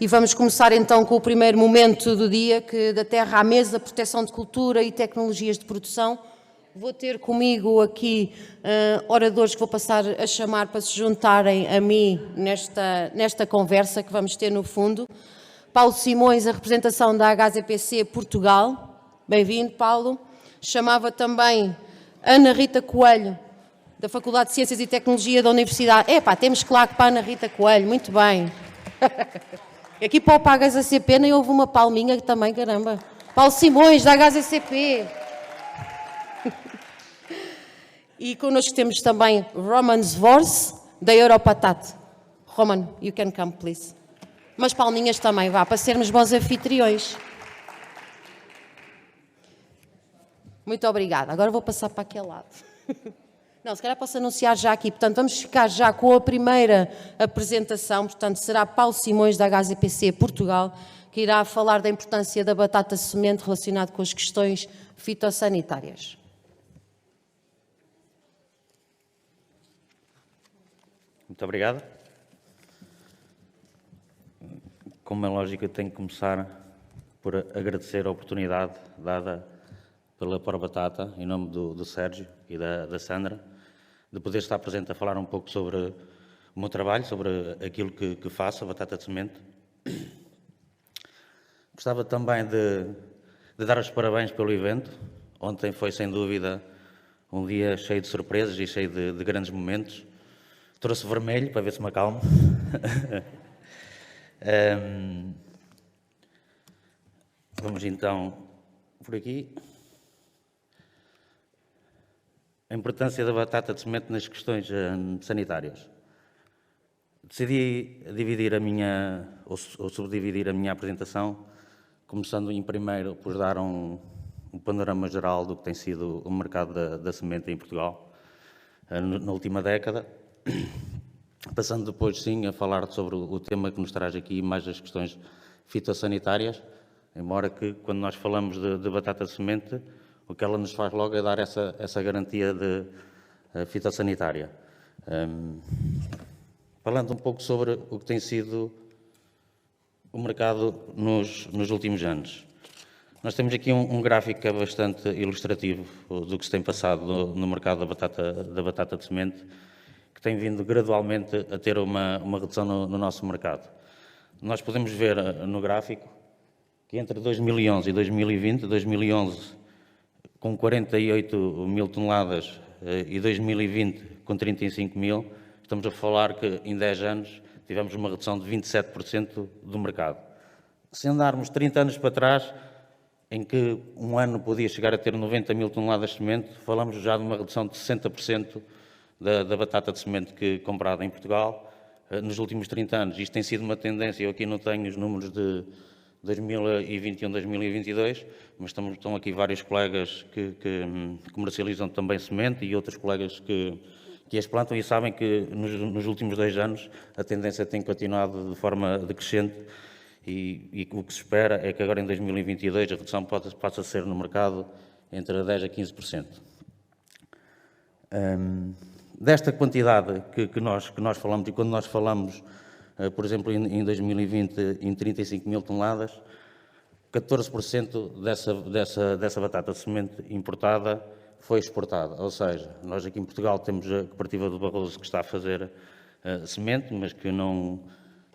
E vamos começar então com o primeiro momento do dia, que da terra à mesa, proteção de cultura e tecnologias de produção. Vou ter comigo aqui oradores que vou passar a chamar para se juntarem a mim nesta conversa que vamos ter no fundo. Paulo Simões, a representação da HZPC Portugal. Bem-vindo, Paulo. Chamava também Ana Rita Coelho, da Faculdade de Ciências e Tecnologia da Universidade. Temos claque para a Ana Rita Coelho, muito bem. Aqui para o HZCP nem houve uma palminha também, caramba. Paulo Simões, da HZCP. E connosco temos também Roman Zvors, da Europatat. Roman, you can come, please. Umas palminhas também, vá, para sermos bons anfitriões. Muito obrigada. Agora vou passar para aquele lado. Não, se calhar posso anunciar já aqui. Portanto, vamos ficar já com a primeira apresentação. Portanto, será Paulo Simões, da HZPC Portugal, que irá falar da importância da batata semente relacionada com as questões fitossanitárias. Muito obrigado. Como é lógico, eu tenho que começar por agradecer a oportunidade dada pela Probatata, em nome do Sérgio e da Sandra, de poder estar presente a falar um pouco sobre o meu trabalho, sobre aquilo que faço, a batata de semente. Gostava também de dar os parabéns pelo evento. Ontem foi, sem dúvida, um dia cheio de surpresas e cheio de grandes momentos. Trouxe vermelho, para ver se me acalmo. Vamos então por aqui. A importância da batata de semente nas questões sanitárias. Decidi dividir ou subdividir a minha apresentação, começando em primeiro por dar um panorama geral do que tem sido o mercado da semente em Portugal na última década. Passando depois, sim, a falar sobre o tema que nos traz aqui, mais as questões fitossanitárias, embora que, quando nós falamos de batata de semente, o que ela nos faz logo é dar essa garantia de fitossanitária. Falando um pouco sobre o que tem sido o mercado nos últimos anos. Nós temos aqui um gráfico que é bastante ilustrativo do que se tem passado no mercado da batata de semente, que tem vindo gradualmente a ter uma redução no nosso mercado. Nós podemos ver no gráfico que entre 2011 e 2020, 2011 com 48 mil toneladas e 2020 com 35 mil, estamos a falar que em 10 anos tivemos uma redução de 27% do mercado. Se andarmos 30 anos para trás, em que um ano podia chegar a ter 90 mil toneladas de semente, falamos já de uma redução de 60% da batata de semente comprada em Portugal nos últimos 30 anos. Isto tem sido uma tendência, eu aqui não tenho os números de 2021, 2022, mas estão aqui vários colegas que comercializam também semente e outros colegas que as plantam e sabem que nos últimos 2 anos a tendência tem continuado de forma decrescente e o que se espera é que agora em 2022 a redução possa ser no mercado entre 10% a 15%. Desta quantidade que nós falamos, e quando nós falamos, por exemplo, em 2020, em 35 mil toneladas, 14% dessa batata de semente importada foi exportada. Ou seja, nós aqui em Portugal temos a cooperativa do Barroso que está a fazer semente, mas que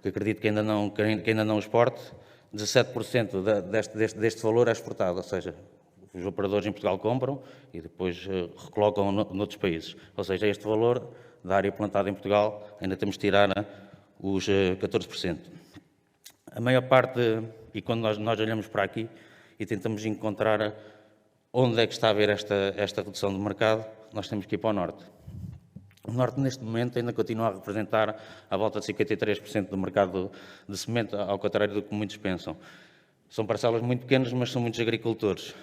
acredito que ainda não exporte. 17% deste valor é exportado, ou seja, os operadores em Portugal compram e depois recolocam noutros países. Ou seja, este valor da área plantada em Portugal ainda temos de tirar os 14%. A maior parte, e quando nós olhamos para aqui e tentamos encontrar onde é que está a haver esta redução do mercado, nós temos que ir para o Norte. O Norte, neste momento, ainda continua a representar à volta de 53% do mercado de semente, ao contrário do que muitos pensam. São parcelas muito pequenas, mas são muitos agricultores.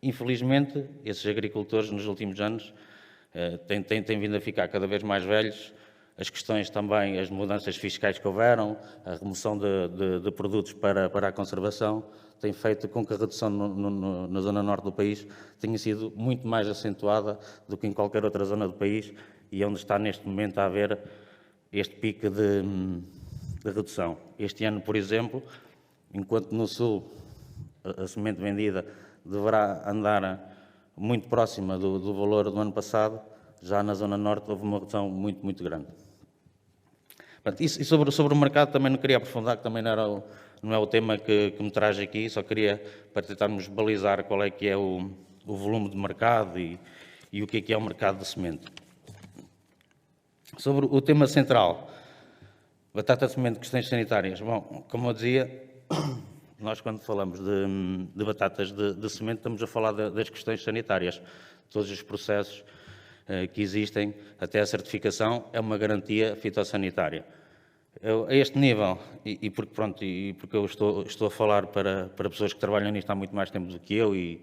Infelizmente, esses agricultores, nos últimos anos, têm vindo a ficar cada vez mais velhos. As questões também, as mudanças fiscais que houveram, a remoção de produtos para a conservação, tem feito com que a redução na zona norte do país tenha sido muito mais acentuada do que em qualquer outra zona do país e onde está neste momento a haver este pico de de redução. Este ano, por exemplo, enquanto no Sul a semente vendida deverá andar muito próxima do valor do ano passado, já na Zona Norte houve uma redução muito, muito grande. Portanto, e sobre o mercado também não queria aprofundar, que também não é o tema que me traz aqui, só queria para tentarmos balizar qual é que é o volume de mercado e o que é o mercado de semente. Sobre o tema central, batata de semente, questões sanitárias. Bom, como eu dizia, nós quando falamos de batatas de semente estamos a falar das questões sanitárias. Todos os processos que existem até a certificação é uma garantia fitossanitária. A este nível, e porque eu estou a falar para pessoas que trabalham nisto há muito mais tempo do que eu e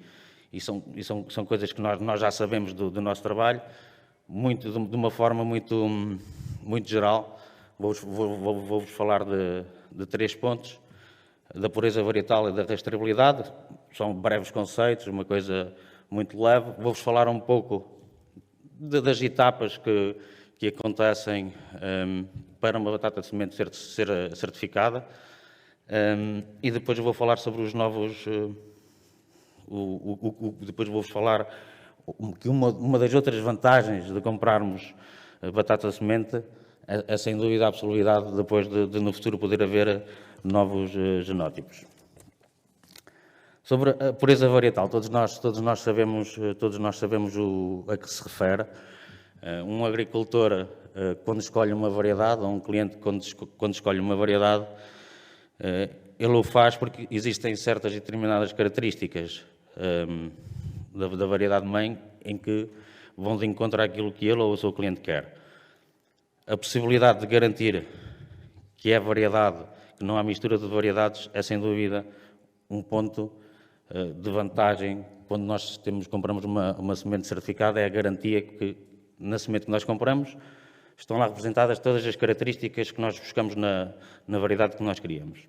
são coisas que nós já sabemos do nosso trabalho, de uma forma muito geral, vou-vos falar de 3 pontos: da pureza varietal e da rastreabilidade. São breves conceitos, uma coisa muito leve. Vou-vos falar um pouco das etapas que acontecem para uma batata de semente ser certificada, e depois vou falar sobre os novos... depois vou-vos falar que uma das outras vantagens de comprarmos batata de semente é sem dúvida a possibilidade depois de no futuro poder haver novos genótipos. Sobre a pureza varietal, todos nós sabemos a que se refere. Um agricultor, quando escolhe uma variedade, ou um cliente, quando escolhe uma variedade, ele o faz porque existem certas e determinadas características da variedade mãe em que vão de encontro àquilo que ele ou o seu cliente quer. A possibilidade de garantir que é variedade, que não há mistura de variedades, é sem dúvida um ponto de vantagem quando nós compramos uma semente certificada. É a garantia que na semente que nós compramos estão lá representadas todas as características que nós buscamos na variedade que nós queríamos.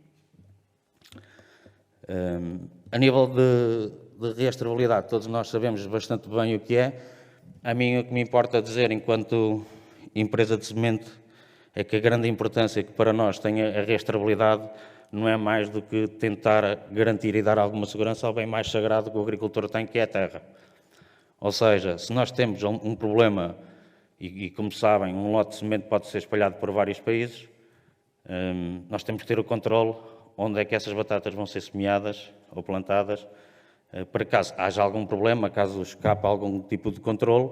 A nível de rastreabilidade, todos nós sabemos bastante bem o que é. A mim o que me importa dizer enquanto empresa de semente é que a grande importância que para nós tem a rastreabilidade não é mais do que tentar garantir e dar alguma segurança ao bem mais sagrado que o agricultor tem, que é a terra. Ou seja, se nós temos um problema, e como sabem, um lote de semente pode ser espalhado por vários países, nós temos que ter o controle onde é que essas batatas vão ser semeadas ou plantadas, para caso haja algum problema, caso escape algum tipo de controle,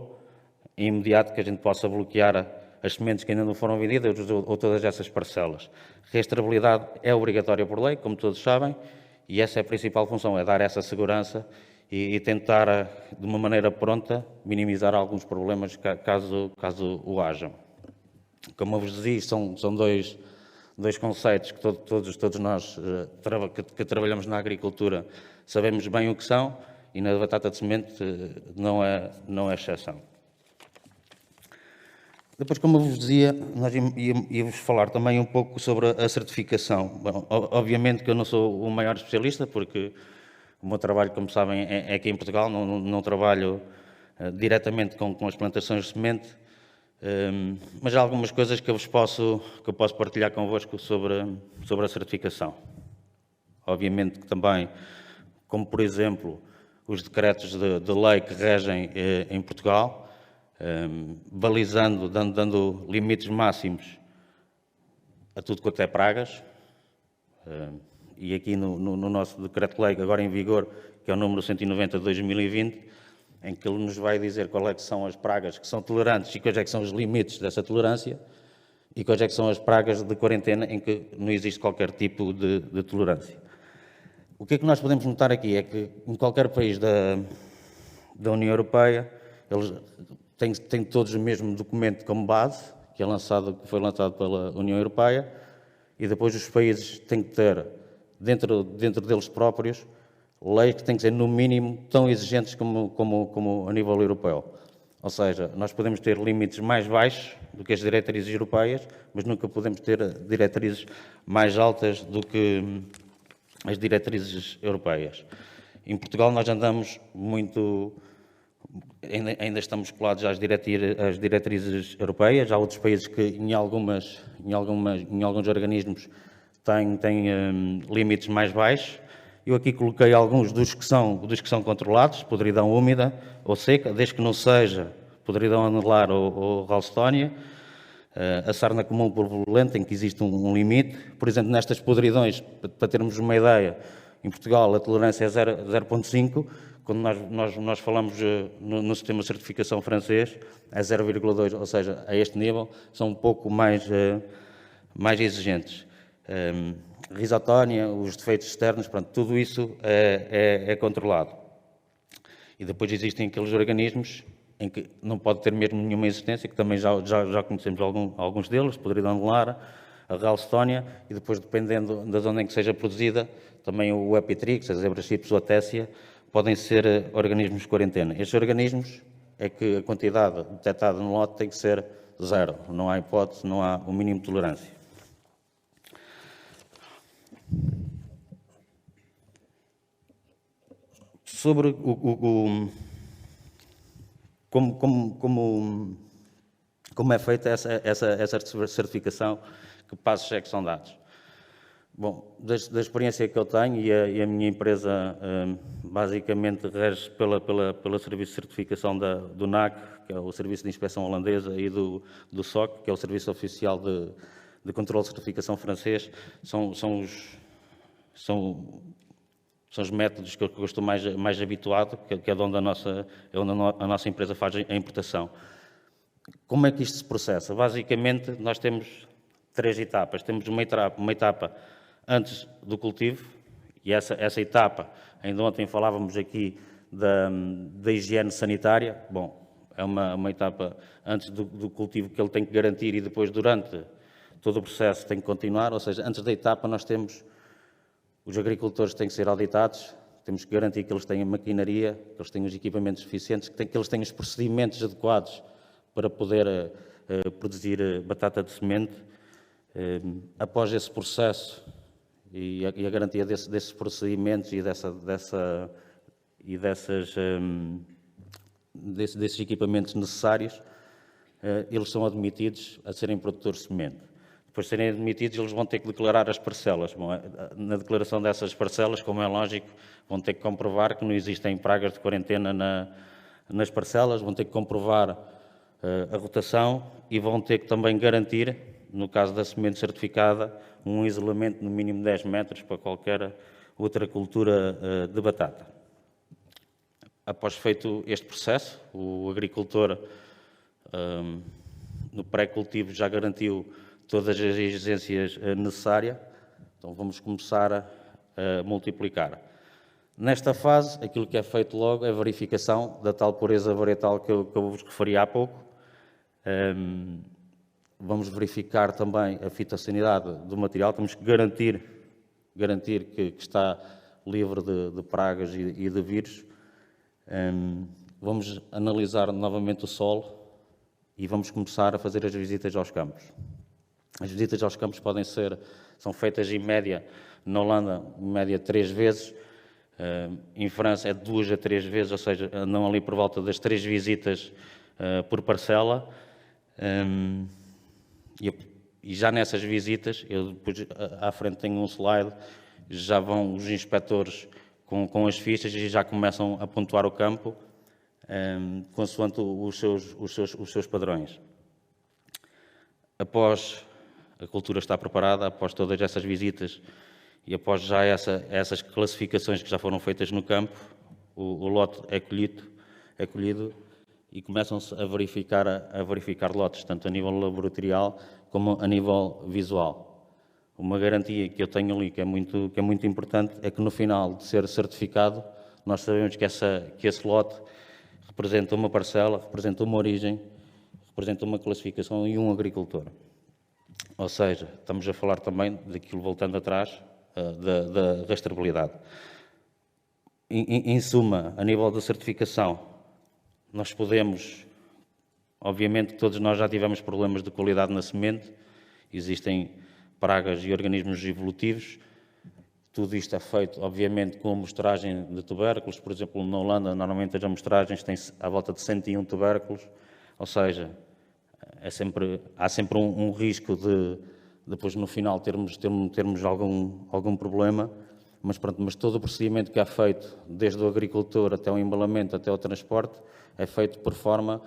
em imediato que a gente possa bloquear as sementes que ainda não foram vendidas ou todas essas parcelas. Rastreabilidade é obrigatória por lei, como todos sabem, e essa é a principal função, é dar essa segurança e tentar, de uma maneira pronta, minimizar alguns problemas caso o hajam. Como eu vos dizia, são dois conceitos que todos nós que trabalhamos na agricultura sabemos bem o que são, e na batata de semente não é exceção. Depois, como eu vos dizia, nós íamos falar também um pouco sobre a certificação. Bom, obviamente que eu não sou o maior especialista, porque o meu trabalho, como sabem, é aqui em Portugal, não trabalho diretamente com as plantações de semente, mas há algumas coisas que eu posso partilhar convosco sobre a certificação. Obviamente que também, como por exemplo, os decretos de lei que regem em Portugal, balizando, dando limites máximos a tudo quanto é pragas, e aqui no nosso decreto-lei, agora em vigor, que é o número 190 de 2020, em que ele nos vai dizer qual é que são as pragas que são tolerantes e quais é que são os limites dessa tolerância, e quais é que são as pragas de quarentena em que não existe qualquer tipo de tolerância. O que é que nós podemos notar aqui é que em qualquer país da União Europeia, eles têm todos o mesmo documento como base, que foi lançado pela União Europeia, e depois os países têm que ter, dentro deles próprios, leis que têm que ser, no mínimo, tão exigentes como a nível europeu. Ou seja, nós podemos ter limites mais baixos do que as diretrizes europeias, mas nunca podemos ter diretrizes mais altas do que as diretrizes europeias. Em Portugal nós andamos muito ainda estamos colados às diretrizes europeias. Há outros países que, em alguns organismos, têm limites mais baixos. Eu aqui coloquei alguns dos que são controlados: podridão úmida ou seca, desde que não seja podridão anelar ou ralstónia. A sarna comum purulenta, em que existe um limite. Por exemplo, nestas podridões, para termos uma ideia, em Portugal a tolerância é 0,5, quando nós falamos no sistema de certificação francês é 0,2, ou seja, a este nível são um pouco mais exigentes. Risotónia, os defeitos externos, pronto, tudo isso é controlado. E depois existem aqueles organismos em que não pode ter mesmo nenhuma existência, que também já conhecemos alguns deles, podridão anelar, a ralstónia, e depois, dependendo da zona em que seja produzida, também o epitrix, a zebra chips ou a tessia, podem ser organismos de quarentena. Estes organismos é que a quantidade detectada no lote tem que ser 0, não há hipótese, não há o mínimo de tolerância. Sobre como é feita essa certificação, que passos é que são dados? Bom, da experiência que eu tenho, e a minha empresa basicamente rege pelo serviço de certificação do NAC, que é o Serviço de Inspeção Holandesa, e do SOC, que é o Serviço Oficial de Controle de Certificação francês, são os métodos que eu estou mais habituado, que é onde a nossa empresa faz a importação. Como é que isto se processa? Basicamente, nós temos 3 etapas. Temos uma etapa antes do cultivo, e essa etapa, ainda ontem falávamos aqui da higiene sanitária. Bom, é uma etapa antes do cultivo que ele tem que garantir, e depois, durante todo o processo, tem que continuar. Ou seja, antes da etapa, nós temos... Os agricultores têm que ser auditados, temos que garantir que eles têm a maquinaria, que eles têm os equipamentos suficientes, que eles têm os procedimentos adequados para poder produzir batata de semente. Após esse processo e a garantia desses procedimentos e desses equipamentos necessários, eles são admitidos a serem produtores de semente. Depois de serem admitidos, eles vão ter que declarar as parcelas. Bom, na declaração dessas parcelas, como é lógico, vão ter que comprovar que não existem pragas de quarentena nas parcelas, vão ter que comprovar a rotação e vão ter que também garantir, no caso da semente certificada, um isolamento no mínimo de 10 metros para qualquer outra cultura de batata. Após feito este processo, o agricultor, no pré-cultivo, já garantiu todas as exigências necessárias, então vamos começar a multiplicar. Nesta fase, aquilo que é feito logo é a verificação da tal pureza varietal que eu vos referi há pouco. Vamos verificar também a fitossanidade do material, temos que garantir que está livre de pragas e de vírus. Vamos analisar novamente o solo e vamos começar a fazer as visitas aos campos. As visitas aos campos são feitas em média, na Holanda, em média 3 vezes, em França é 2 a 3 vezes, ou seja, andam ali por volta das 3 visitas por parcela. E já nessas visitas, eu depois à frente tenho um slide, já vão os inspectores com as fichas e já começam a pontuar o campo, consoante os seus padrões. Após a cultura estar preparada, após todas essas visitas e após já essas classificações que já foram feitas no campo, o lote é colhido e começam-se a verificar lotes, tanto a nível laboratorial como a nível visual. Uma garantia que eu tenho ali, que é muito importante, é que no final de ser certificado, nós sabemos que esse lote representa uma parcela, representa uma origem, representa uma classificação e um agricultor. Ou seja, estamos a falar também daquilo, voltando atrás, da rastreabilidade. Em suma, a nível da certificação, nós podemos, obviamente todos nós já tivemos problemas de qualidade na semente, existem pragas e organismos evolutivos, Tudo isto é feito, obviamente, com amostragem de tubérculos. Por exemplo, na Holanda, normalmente as amostragens têm à volta de 101 tubérculos, ou seja, há sempre um risco de depois no final termos algum problema, mas todo o procedimento que é feito, desde o agricultor até o embalamento, até o transporte, é feito por forma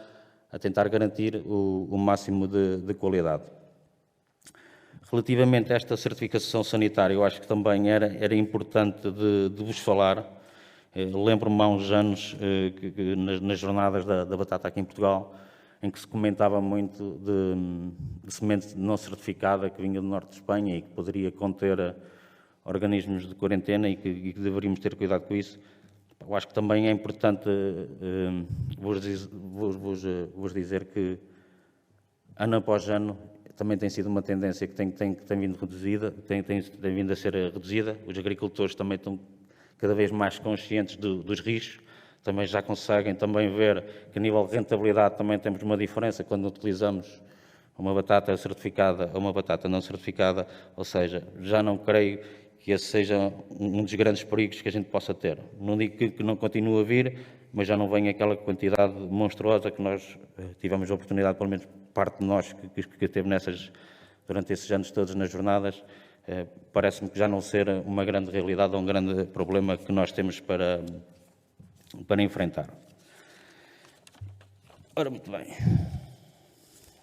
a tentar garantir o máximo de qualidade. Relativamente a esta certificação sanitária, eu acho que também era importante de vos falar. Lembro-me há uns anos, nas jornadas da batata aqui em Portugal, em que se comentava muito de semente não certificada que vinha do norte de Espanha e que poderia conter organismos de quarentena e que deveríamos ter cuidado com isso. Eu acho que também é importante vos dizer que, ano após ano, também tem sido uma tendência que tem vindo reduzida, tem vindo a ser reduzida. Os agricultores também estão cada vez mais conscientes dos riscos, também já conseguem também ver que a nível de rentabilidade também temos uma diferença quando utilizamos uma batata certificada ou uma batata não certificada, ou seja, já não creio que esse seja um dos grandes perigos que a gente possa ter. Não digo que não continue a vir, mas já não vem aquela quantidade monstruosa que nós tivemos a oportunidade, pelo menos parte de nós que teve durante esses anos todos nas jornadas, parece-me que já não ser uma grande realidade ou um grande problema que nós temos para enfrentar. Ora, muito bem.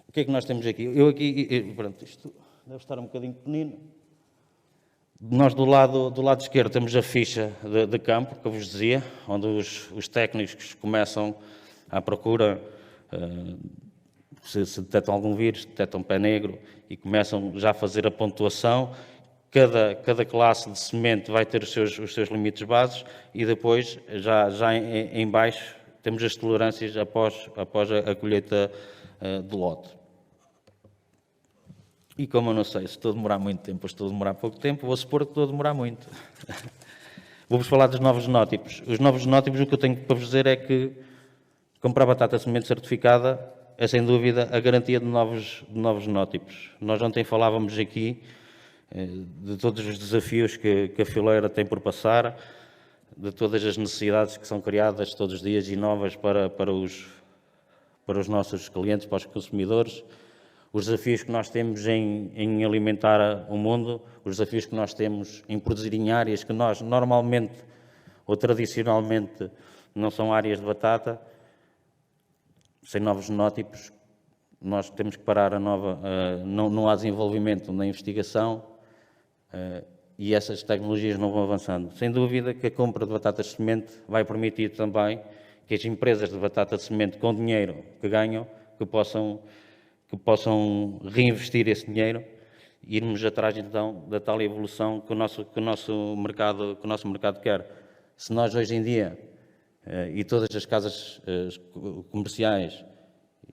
O que é que nós temos aqui? Pronto, isto deve estar um bocadinho pequenino. Nós, do lado esquerdo, temos a ficha de campo, que eu vos dizia, onde os técnicos começam à procura, se detectam algum vírus, detectam pé negro, e começam já a fazer a pontuação. Cada classe de semente vai ter os seus limites bases e depois, já em baixo, temos as tolerâncias após a colheita do lote. E como eu não sei se estou a demorar muito tempo ou estou a demorar pouco tempo, vou supor que estou a demorar muito. Vou-vos falar dos novos genótipos. Os novos genótipos, o que eu tenho para vos dizer é que comprar batata semente certificada é, sem dúvida, a garantia de novos genótipos. Nós ontem falávamos aqui de todos os desafios que a fileira tem por passar, de todas as necessidades que são criadas todos os dias e novas para os nossos clientes, para os consumidores, os desafios que nós temos em alimentar o mundo, os desafios que nós temos em produzir em áreas que nós normalmente ou tradicionalmente não são áreas de batata. Sem novos genótipos, nós temos que parar não há desenvolvimento na investigação e essas tecnologias não vão avançando. Sem dúvida que a compra de batatas de semente vai permitir também que as empresas de batata de semente, com dinheiro que ganham, que possam reinvestir esse dinheiro e irmos atrás, então, da tal evolução que o nosso mercado quer. Se nós, hoje em dia, e todas as casas comerciais,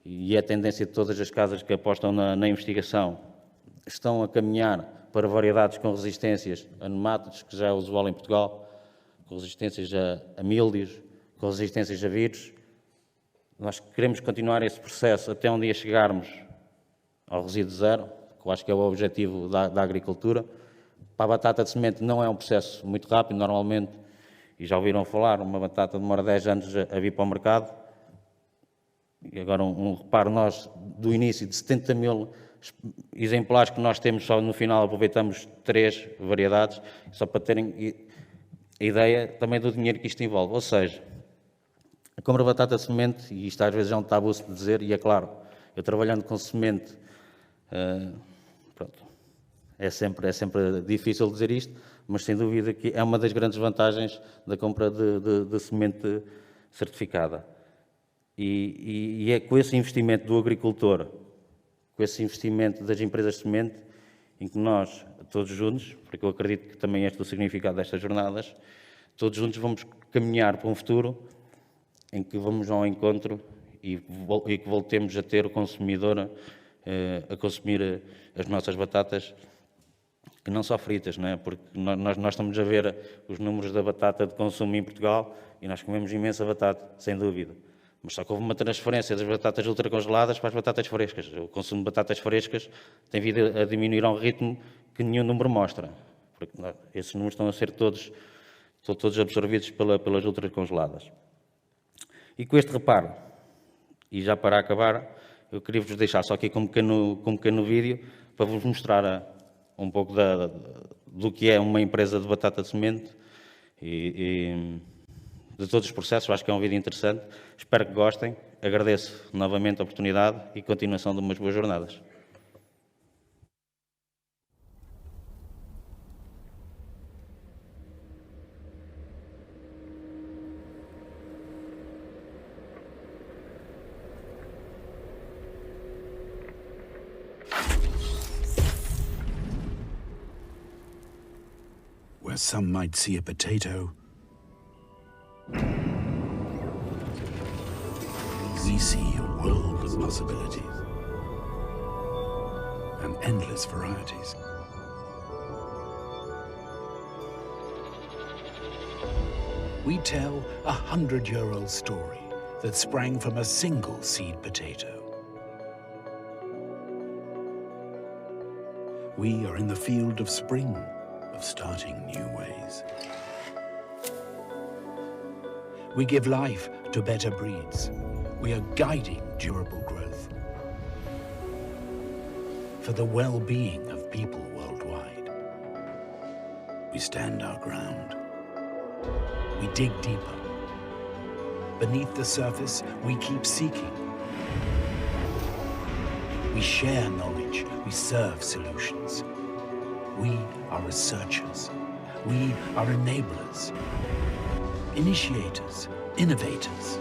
e é a tendência de todas as casas que apostam na investigação, estão a caminhar para variedades com resistências a nematodos, que já é usual em Portugal, com resistências a míldios, com resistências a vírus. Nós queremos continuar esse processo até um dia chegarmos ao resíduo zero, que eu acho que é o objetivo da agricultura. Para a batata de semente não é um processo muito rápido, normalmente, e já ouviram falar, uma batata demora 10 anos a vir para o mercado. E agora um reparo, nós, do início de 70 mil exemplares que nós temos, só no final aproveitamos 3 variedades, só para terem a ideia também do dinheiro que isto envolve. Ou seja, a compra de batata de semente, e isto às vezes é um tabu de dizer, e é claro, eu trabalhando com semente, pronto, é sempre difícil dizer isto, mas sem dúvida que é uma das grandes vantagens da compra de semente certificada. E é com esse investimento do agricultor, com esse investimento das empresas de semente, em que nós, todos juntos, porque eu acredito que também este é o significado destas jornadas, todos juntos vamos caminhar para um futuro em que vamos ao encontro e que voltemos a ter o consumidor a consumir as nossas batatas, que não só fritas, não é? Porque nós estamos a ver os números da batata de consumo em Portugal e nós comemos imensa batata, sem dúvida. Mas só que houve uma transferência das batatas ultracongeladas para as batatas frescas. O consumo de batatas frescas tem vindo a diminuir a um ritmo que nenhum número mostra. porque esses números estão a ser todos absorvidos pelas ultracongeladas. E com este reparo, e já para acabar, eu queria vos deixar só aqui com um pequeno vídeo para vos mostrar um pouco do que é uma empresa de batata de semente e de todos os processos. Eu acho que é um vídeo interessante. Espero que gostem. Agradeço novamente a oportunidade e continuação de umas boas jornadas. Where some might see a potato, we see a world of possibilities and endless varieties. We tell a 100-year-old story that sprang from a single seed potato. We are in the field of spring, of starting new ways. We give life to better breeds. We are guiding durable growth for the well-being of people worldwide. We stand our ground. We dig deeper. Beneath the surface, we keep seeking. We share knowledge. We serve solutions. We are researchers. We are enablers, initiators, innovators.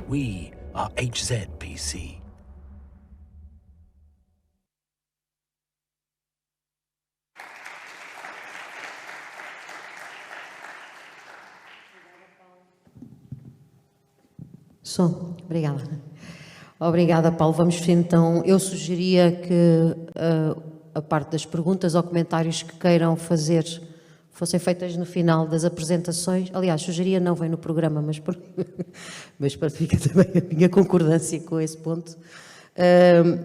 We are HZPC. Obrigada. Obrigada, Paulo. Vamos então, eu sugeria que a parte das perguntas ou comentários que queiram fazer fossem feitas no final das apresentações. Aliás, sugeria, não vem no programa, mas fica também a minha concordância com esse ponto.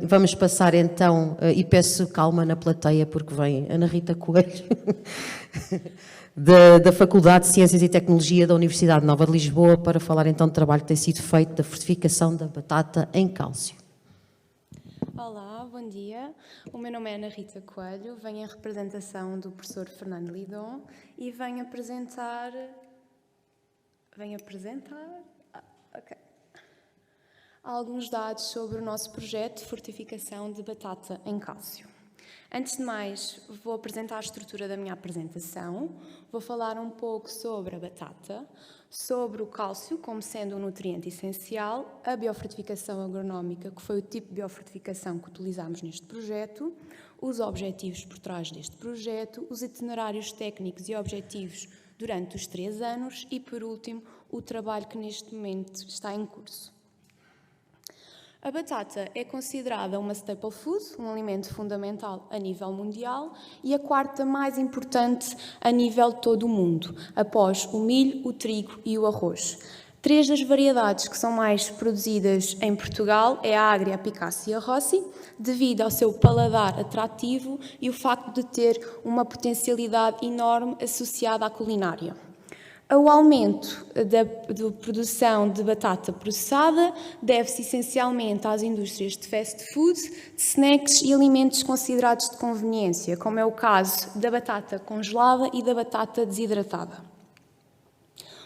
Vamos passar então, e peço calma na plateia, porque vem Ana Rita Coelho, da Faculdade de Ciências e Tecnologia da Universidade Nova de Lisboa, para falar então do trabalho que tem sido feito da fortificação da batata em cálcio. Olá, bom dia. O meu nome é Ana Rita Coelho, venho em representação do professor Fernando Lidon e venho apresentar alguns dados sobre o nosso projeto de fortificação de batata em cálcio. Antes de mais, vou apresentar a estrutura da minha apresentação, vou falar um pouco sobre a batata, sobre o cálcio como sendo um nutriente essencial, a biofortificação agronómica, que foi o tipo de biofortificação que utilizámos neste projeto, os objetivos por trás deste projeto, os itinerários técnicos e objetivos durante os 3 anos e, por último, o trabalho que neste momento está em curso. A batata é considerada uma staple food, um alimento fundamental a nível mundial e a quarta mais importante a nível de todo o mundo, após o milho, o trigo e o arroz. 3 das variedades que são mais produzidas em Portugal é a Agria, a Picasso e a Rossi, devido ao seu paladar atrativo e o facto de ter uma potencialidade enorme associada à culinária. O aumento da produção de batata processada deve-se essencialmente às indústrias de fast food, de snacks e alimentos considerados de conveniência, como é o caso da batata congelada e da batata desidratada.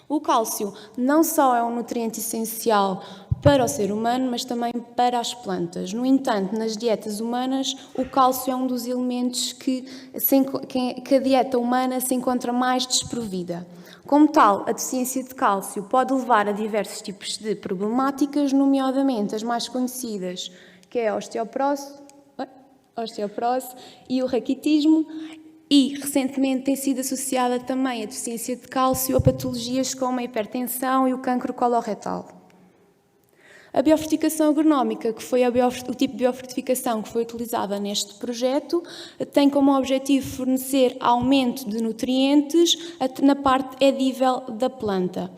O cálcio não só é um nutriente essencial para o ser humano, mas também para as plantas. No entanto, nas dietas humanas, o cálcio é um dos elementos que a dieta humana se encontra mais desprovida. Como tal, a deficiência de cálcio pode levar a diversos tipos de problemáticas, nomeadamente as mais conhecidas, que é a osteoporose e o raquitismo, e recentemente tem sido associada também a deficiência de cálcio a patologias como a hipertensão e o cancro coloretal. A biofortificação agronómica, que foi o tipo de biofortificação que foi utilizada neste projeto, tem como objetivo fornecer aumento de nutrientes na parte edível da planta.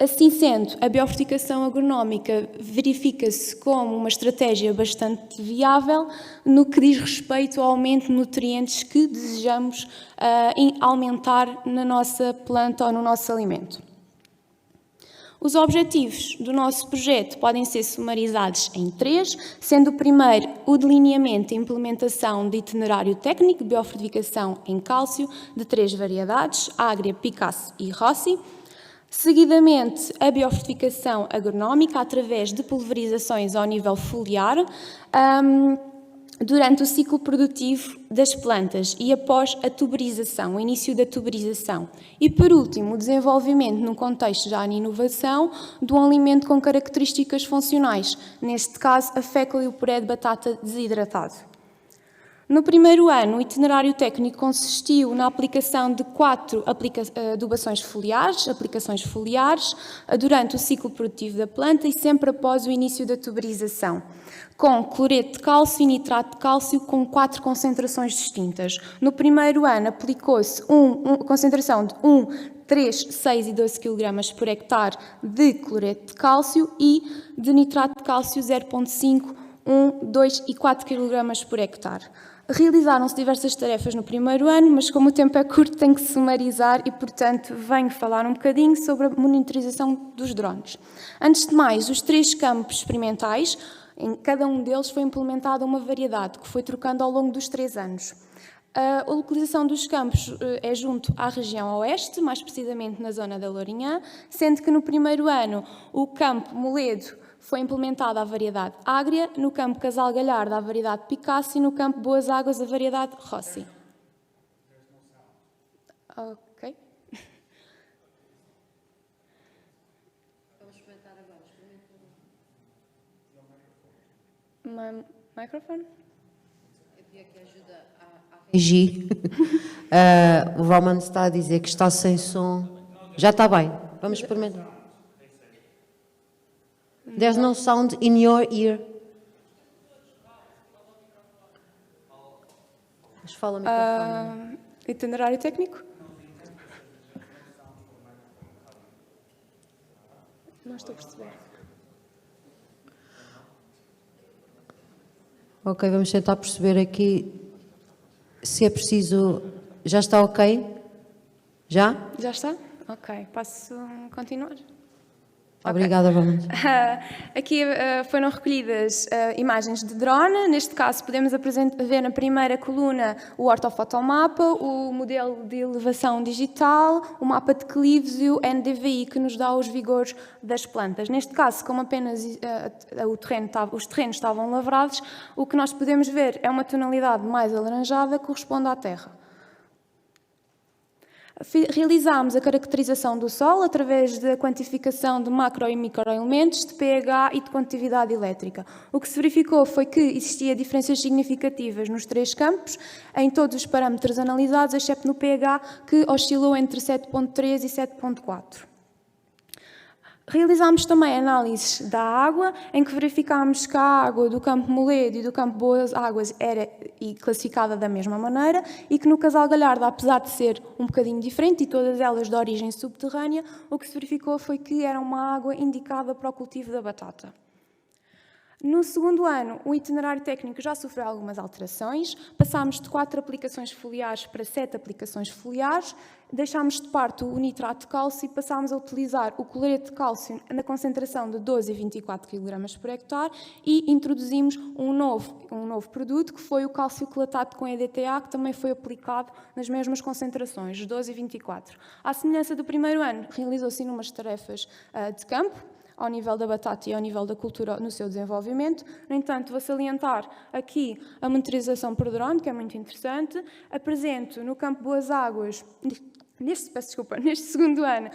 Assim sendo, a biofortificação agronómica verifica-se como uma estratégia bastante viável no que diz respeito ao aumento de nutrientes que desejamos aumentar na nossa planta ou no nosso alimento. Os objetivos do nosso projeto podem ser sumarizados em 3, sendo o primeiro o delineamento e implementação de itinerário técnico de biofortificação em cálcio de 3 variedades, Agria, Picasso e Rossi. Seguidamente, a biofortificação agronómica através de pulverizações ao nível foliar, durante o ciclo produtivo das plantas e após a tuberização, o início da tuberização. E, por último, o desenvolvimento, num contexto já de inovação, de um alimento com características funcionais, neste caso, a fécula e o puré de batata desidratado. No primeiro ano, o itinerário técnico consistiu na aplicação de 4 adubações foliares, aplicações foliares, durante o ciclo produtivo da planta e sempre após o início da tuberização, com cloreto de cálcio e nitrato de cálcio com 4 concentrações distintas. No primeiro ano, aplicou-se concentração de 1, 3, 6 e 12 kg por hectare de cloreto de cálcio e de nitrato de cálcio 0,5, 1, 2 e 4 kg por hectare. Realizaram-se diversas tarefas no primeiro ano, mas como o tempo é curto, tenho que sumarizar e, portanto, venho falar um bocadinho sobre a monitorização dos drones. Antes de mais, os 3 campos experimentais, em cada um deles foi implementada uma variedade, que foi trocando ao longo dos 3 anos. A localização dos campos é junto à região oeste, mais precisamente na zona da Lourinhã, sendo que no primeiro ano o campo Moledo foi implementada a variedade Agria, no campo Casal Galhardo a variedade Picasso e no campo Boas Águas a variedade Rossi. Ok. Microfone? Regi. O Roman está a dizer que está sem som. Já está bem. Vamos experimentar. There's no sound in your ear. Mas fala o microfone. Itinerário técnico? Não estou a perceber. Ok, vamos tentar perceber aqui se é preciso. Já está ok? Já? Já está? Ok, posso continuar? Obrigada, Roman. Aqui foram recolhidas imagens de drone. Neste caso, podemos ver na primeira coluna o ortofotomapa, o modelo de elevação digital, o mapa de clives e o NDVI, que nos dá os vigores das plantas. Neste caso, como apenas os terrenos estavam lavrados, o que nós podemos ver é uma tonalidade mais alaranjada que corresponde à terra. Realizámos a caracterização do solo através da quantificação de macro e microelementos, de pH e de condutividade elétrica. O que se verificou foi que existia diferenças significativas nos 3 campos, em todos os parâmetros analisados, exceto no pH, que oscilou entre 7,3 e 7,4. Realizámos também análises da água, em que verificámos que a água do campo Moledo e do campo Boas Águas era classificada da mesma maneira e que no Casal Galhardo, apesar de ser um bocadinho diferente e todas elas de origem subterrânea, o que se verificou foi que era uma água indicada para o cultivo da batata. No segundo ano, o itinerário técnico já sofreu algumas alterações. Passámos de 4 aplicações foliares para 7 aplicações foliares. Deixámos de parte o nitrato de cálcio e passámos a utilizar o cloreto de cálcio na concentração de 12 e 24 kg por hectare e introduzimos um novo produto, que foi o cálcio quelatato com EDTA, que também foi aplicado nas mesmas concentrações, 12 e 24. À semelhança do primeiro ano, realizou-se inúmeras tarefas de campo, ao nível da batata e ao nível da cultura no seu desenvolvimento. No entanto, vou salientar aqui a monitorização por drone, que é muito interessante. Apresento no campo Boas Águas, neste segundo ano,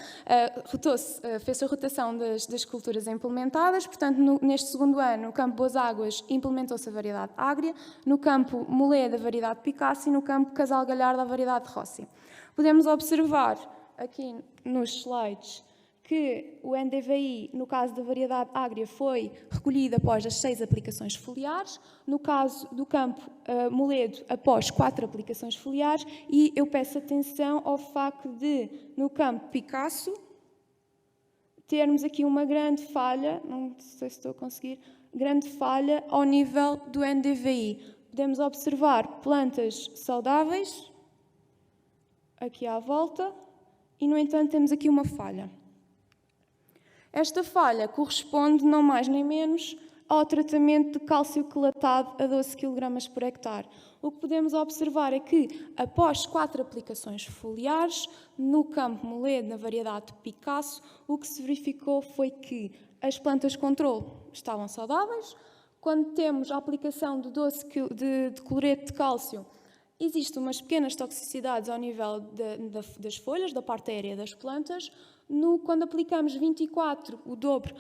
fez-se a rotação das culturas implementadas. Portanto, neste segundo ano, no campo Boas Águas, implementou-se a variedade Agria, no campo Moledo, a variedade Picasso e no campo Casal Galhardo, a variedade Rossi. Podemos observar aqui nos slides que o NDVI, no caso da variedade Agria, foi recolhido após as 6 aplicações foliares, no caso do campo Moledo, após 4 aplicações foliares, e eu peço atenção ao facto de, no campo Picasso, termos aqui uma grande falha, não sei se estou a conseguir, grande falha ao nível do NDVI. Podemos observar plantas saudáveis aqui à volta e, no entanto, temos aqui uma falha. Esta falha corresponde, não mais nem menos, ao tratamento de cálcio quelatado a 12 kg por hectare. O que podemos observar é que, após 4 aplicações foliares, no campo Moledo, na variedade Picasso, o que se verificou foi que as plantas controle estavam saudáveis. Quando temos a aplicação de 12 kg de cloreto de cálcio, existem umas pequenas toxicidades ao nível das folhas, da parte aérea das plantas. Quando aplicamos 24, o dobro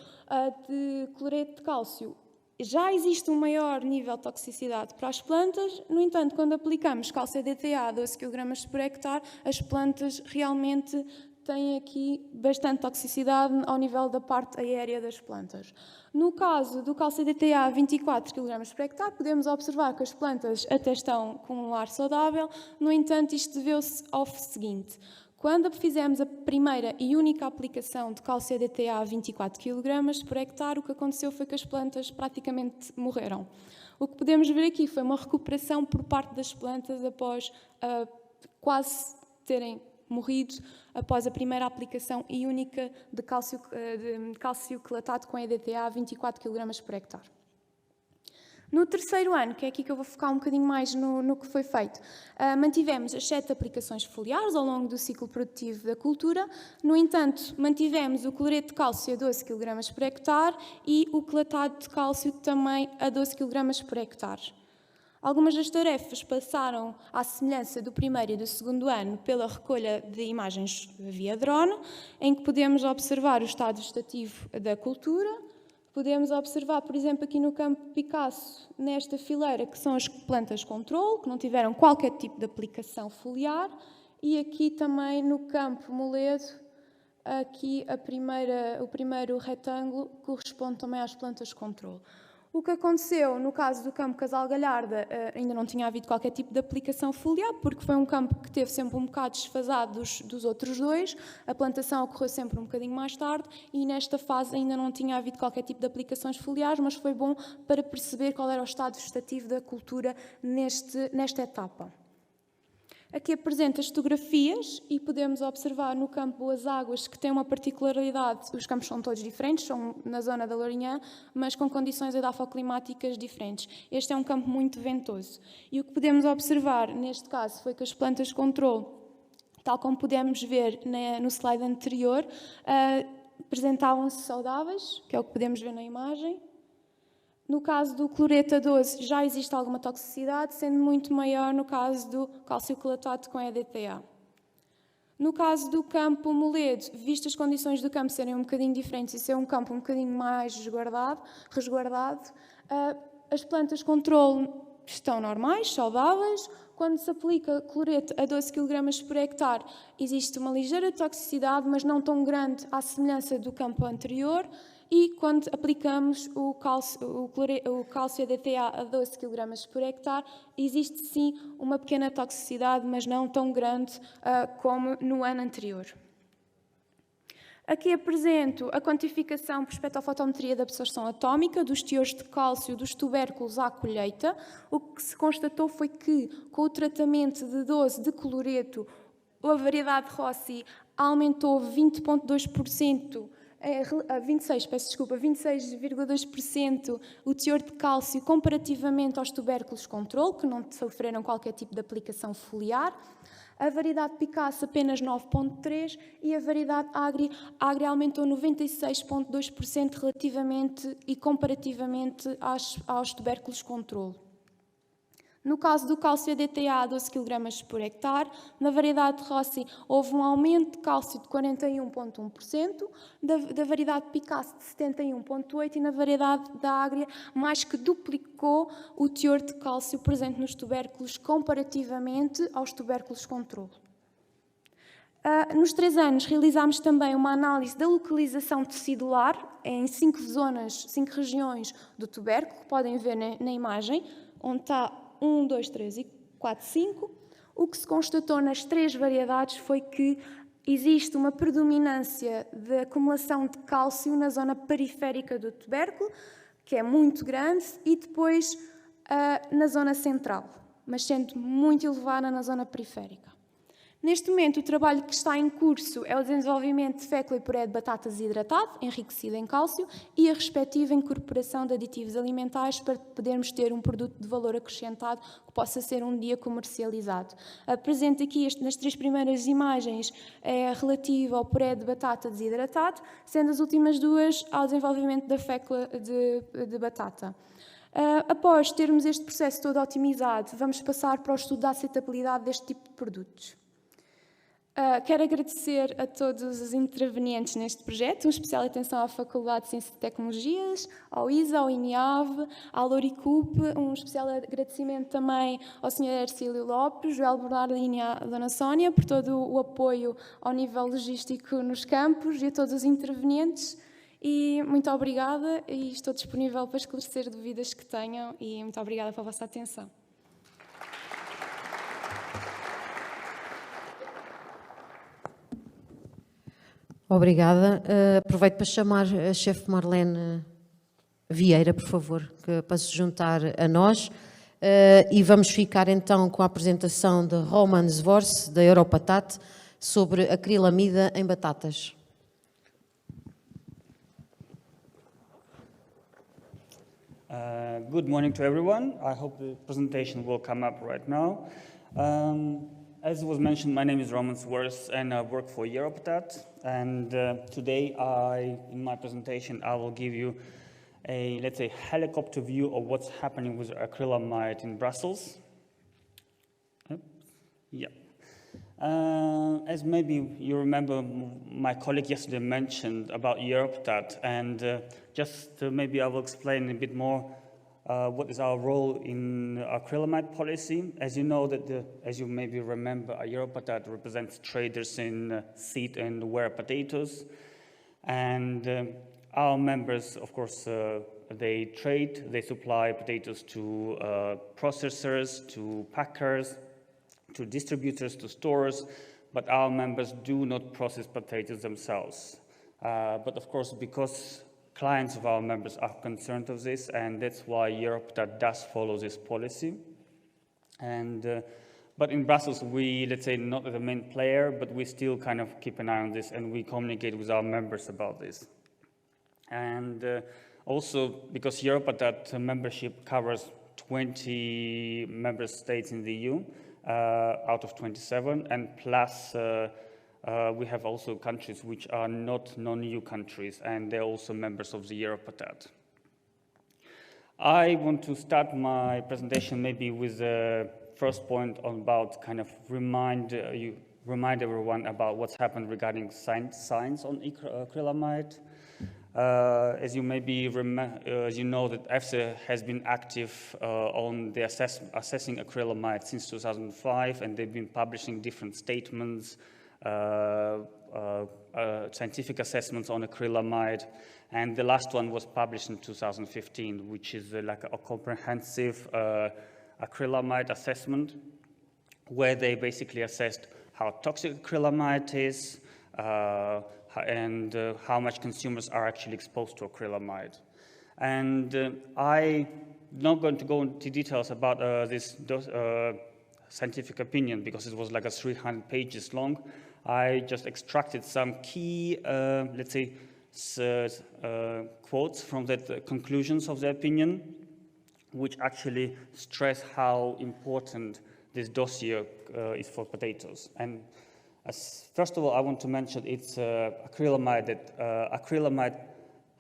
de cloreto de cálcio, já existe um maior nível de toxicidade para as plantas. No entanto, quando aplicamos cálcio DTA a 12 kg por hectare, as plantas realmente têm aqui bastante toxicidade ao nível da parte aérea das plantas. No caso do cálcio DTA a 24 kg por hectare, podemos observar que as plantas até estão com um ar saudável. No entanto, isto deveu-se ao seguinte: quando fizemos a primeira e única aplicação de cálcio DTA a 24 kg por hectare, o que aconteceu foi que as plantas praticamente morreram. O que podemos ver aqui foi uma recuperação por parte das plantas após quase terem morrido após a primeira aplicação e única de cálcio quelatado com EDTA a 24 kg por hectare. No terceiro ano, que é aqui que eu vou focar um bocadinho mais no que foi feito, mantivemos as 7 aplicações foliares ao longo do ciclo produtivo da cultura. No entanto, mantivemos o cloreto de cálcio a 12 kg por hectare e o quelatado de cálcio também a 12 kg por hectare. Algumas das tarefas passaram à semelhança do primeiro e do segundo ano pela recolha de imagens via drone, em que podemos observar o estado vegetativo da cultura. Podemos observar, por exemplo, aqui no campo Picasso, nesta fileira, que são as plantas controle, que não tiveram qualquer tipo de aplicação foliar, e aqui também no campo Moledo, aqui o primeiro retângulo corresponde também às plantas controle. O que aconteceu no caso do campo Casal Galharda, ainda não tinha havido qualquer tipo de aplicação foliar, porque foi um campo que teve sempre um bocado desfasado dos outros dois. A plantação ocorreu sempre um bocadinho mais tarde e nesta fase ainda não tinha havido qualquer tipo de aplicações foliares, mas foi bom para perceber qual era o estado vegetativo da cultura nesta etapa. Aqui apresento as fotografias e podemos observar no campo Boas Águas que tem uma particularidade. Os campos são todos diferentes, são na zona da Lourinhã, mas com condições edafoclimáticas diferentes. Este é um campo muito ventoso. E o que podemos observar neste caso foi que as plantas controle, tal como pudemos ver no slide anterior, apresentavam-se saudáveis, que é o que podemos ver na imagem. No caso do cloreto a 12 já existe alguma toxicidade, sendo muito maior no caso do cálcio quelatado com EDTA. No caso do campo Moledo, visto as condições do campo serem um bocadinho diferentes e ser um campo um bocadinho mais resguardado, as plantas controle estão normais, saudáveis. Quando se aplica cloreto a 12 kg por hectare, existe uma ligeira toxicidade, mas não tão grande à semelhança do campo anterior. E quando aplicamos o cálcio EDTA a 12 kg por hectare, existe sim uma pequena toxicidade, mas não tão grande como no ano anterior. Aqui apresento a quantificação por espectrofotometria da absorção atómica dos teores de cálcio dos tubérculos à colheita. O que se constatou foi que, com o tratamento de 12 de cloreto, a variedade Rossi aumentou 20,2%, 26,2% o teor de cálcio comparativamente aos tubérculos controle, que não sofreram qualquer tipo de aplicação foliar. A variedade Picasso apenas 9,3% e a variedade Agri aumentou 96,2% relativamente e comparativamente aos tubérculos controle. No caso do cálcio EDTA a 12 kg por hectare, na variedade Rossi houve um aumento de cálcio de 41,1%, da variedade Picasso de 71,8% e na variedade da Agria mais que duplicou o teor de cálcio presente nos tubérculos comparativamente aos tubérculos controle. Nos 3 anos realizámos também uma análise da localização tecidular em 5 regiões do tubérculo, que podem ver na imagem, onde está 1, 2, 3 e 4, 5. O que se constatou nas 3 variedades foi que existe uma predominância de acumulação de cálcio na zona periférica do tubérculo, que é muito grande, e depois na zona central, mas sendo muito elevada na zona periférica. Neste momento, o trabalho que está em curso é o desenvolvimento de fécula e puré de batata desidratado, enriquecido em cálcio, e a respectiva incorporação de aditivos alimentares para podermos ter um produto de valor acrescentado que possa ser um dia comercializado. Apresento aqui, nas 3 primeiras imagens, é relativa ao puré de batata desidratado, sendo as últimas 2 ao desenvolvimento da fécula de batata. Após termos este processo todo otimizado, vamos passar para o estudo da aceitabilidade deste tipo de produtos. Quero agradecer a todos os intervenientes neste projeto, uma especial atenção à Faculdade de Ciências e Tecnologias, ao ISA, ao INIAV, à Loricup, um especial agradecimento também ao Sr. Ercílio Lopes, Joel Bernardo e à Dona Sónia por todo o apoio ao nível logístico nos campos e a todos os intervenientes. E muito obrigada e estou disponível para esclarecer dúvidas que tenham e muito obrigada pela vossa atenção. Obrigada. Aproveito para chamar a chefe Marlene Vieira, por favor, para se juntar a nós. E vamos ficar então com a apresentação de Roman Zvorc, da Europatat, sobre acrilamida em batatas. Good morning to everyone. I hope the presentation will come up right now. As was mentioned, my name is Roman Zvorc and I work for Europatat. And today, in my presentation, I will give you a, let's say, helicopter view of what's happening with acrylamide in Brussels. Yeah. As maybe you remember, my colleague yesterday mentioned about Europatat, and maybe I will explain a bit more what is our role in acrylamide policy. As you know, as you maybe remember, Europatat represents traders in seed and ware potatoes, and our members, of course, they trade, they supply potatoes to processors, to packers, to distributors, to stores, but our members do not process potatoes themselves. But of course, because clients of our members are concerned of this, and that's why Europatat does follow this policy. And but in Brussels, we, let's say, not the main player, but we still kind of keep an eye on this, and we communicate with our members about this. And also, because Europatat membership covers 20 member states in the EU, out of 27, and plus we have also countries which are not non-EU countries, and they're also members of the Europatat. I want to start my presentation maybe with the first point about kind of remind everyone about what's happened regarding science on acrylamide. As you maybe as you know, that EFSA has been active on the assessing acrylamide since 2005, and they've been publishing different statements, scientific assessments on acrylamide, and the last one was published in 2015, which is like a comprehensive acrylamide assessment, where they basically assessed how toxic acrylamide is, and how much consumers are actually exposed to acrylamide. And I'm not going to go into details about this scientific opinion, because it was like 300 pages long. I just extracted some key, let's say, quotes from the conclusions of the opinion, which actually stress how important this dossier is for potatoes. And first of all, I want to mention it's acrylamide, that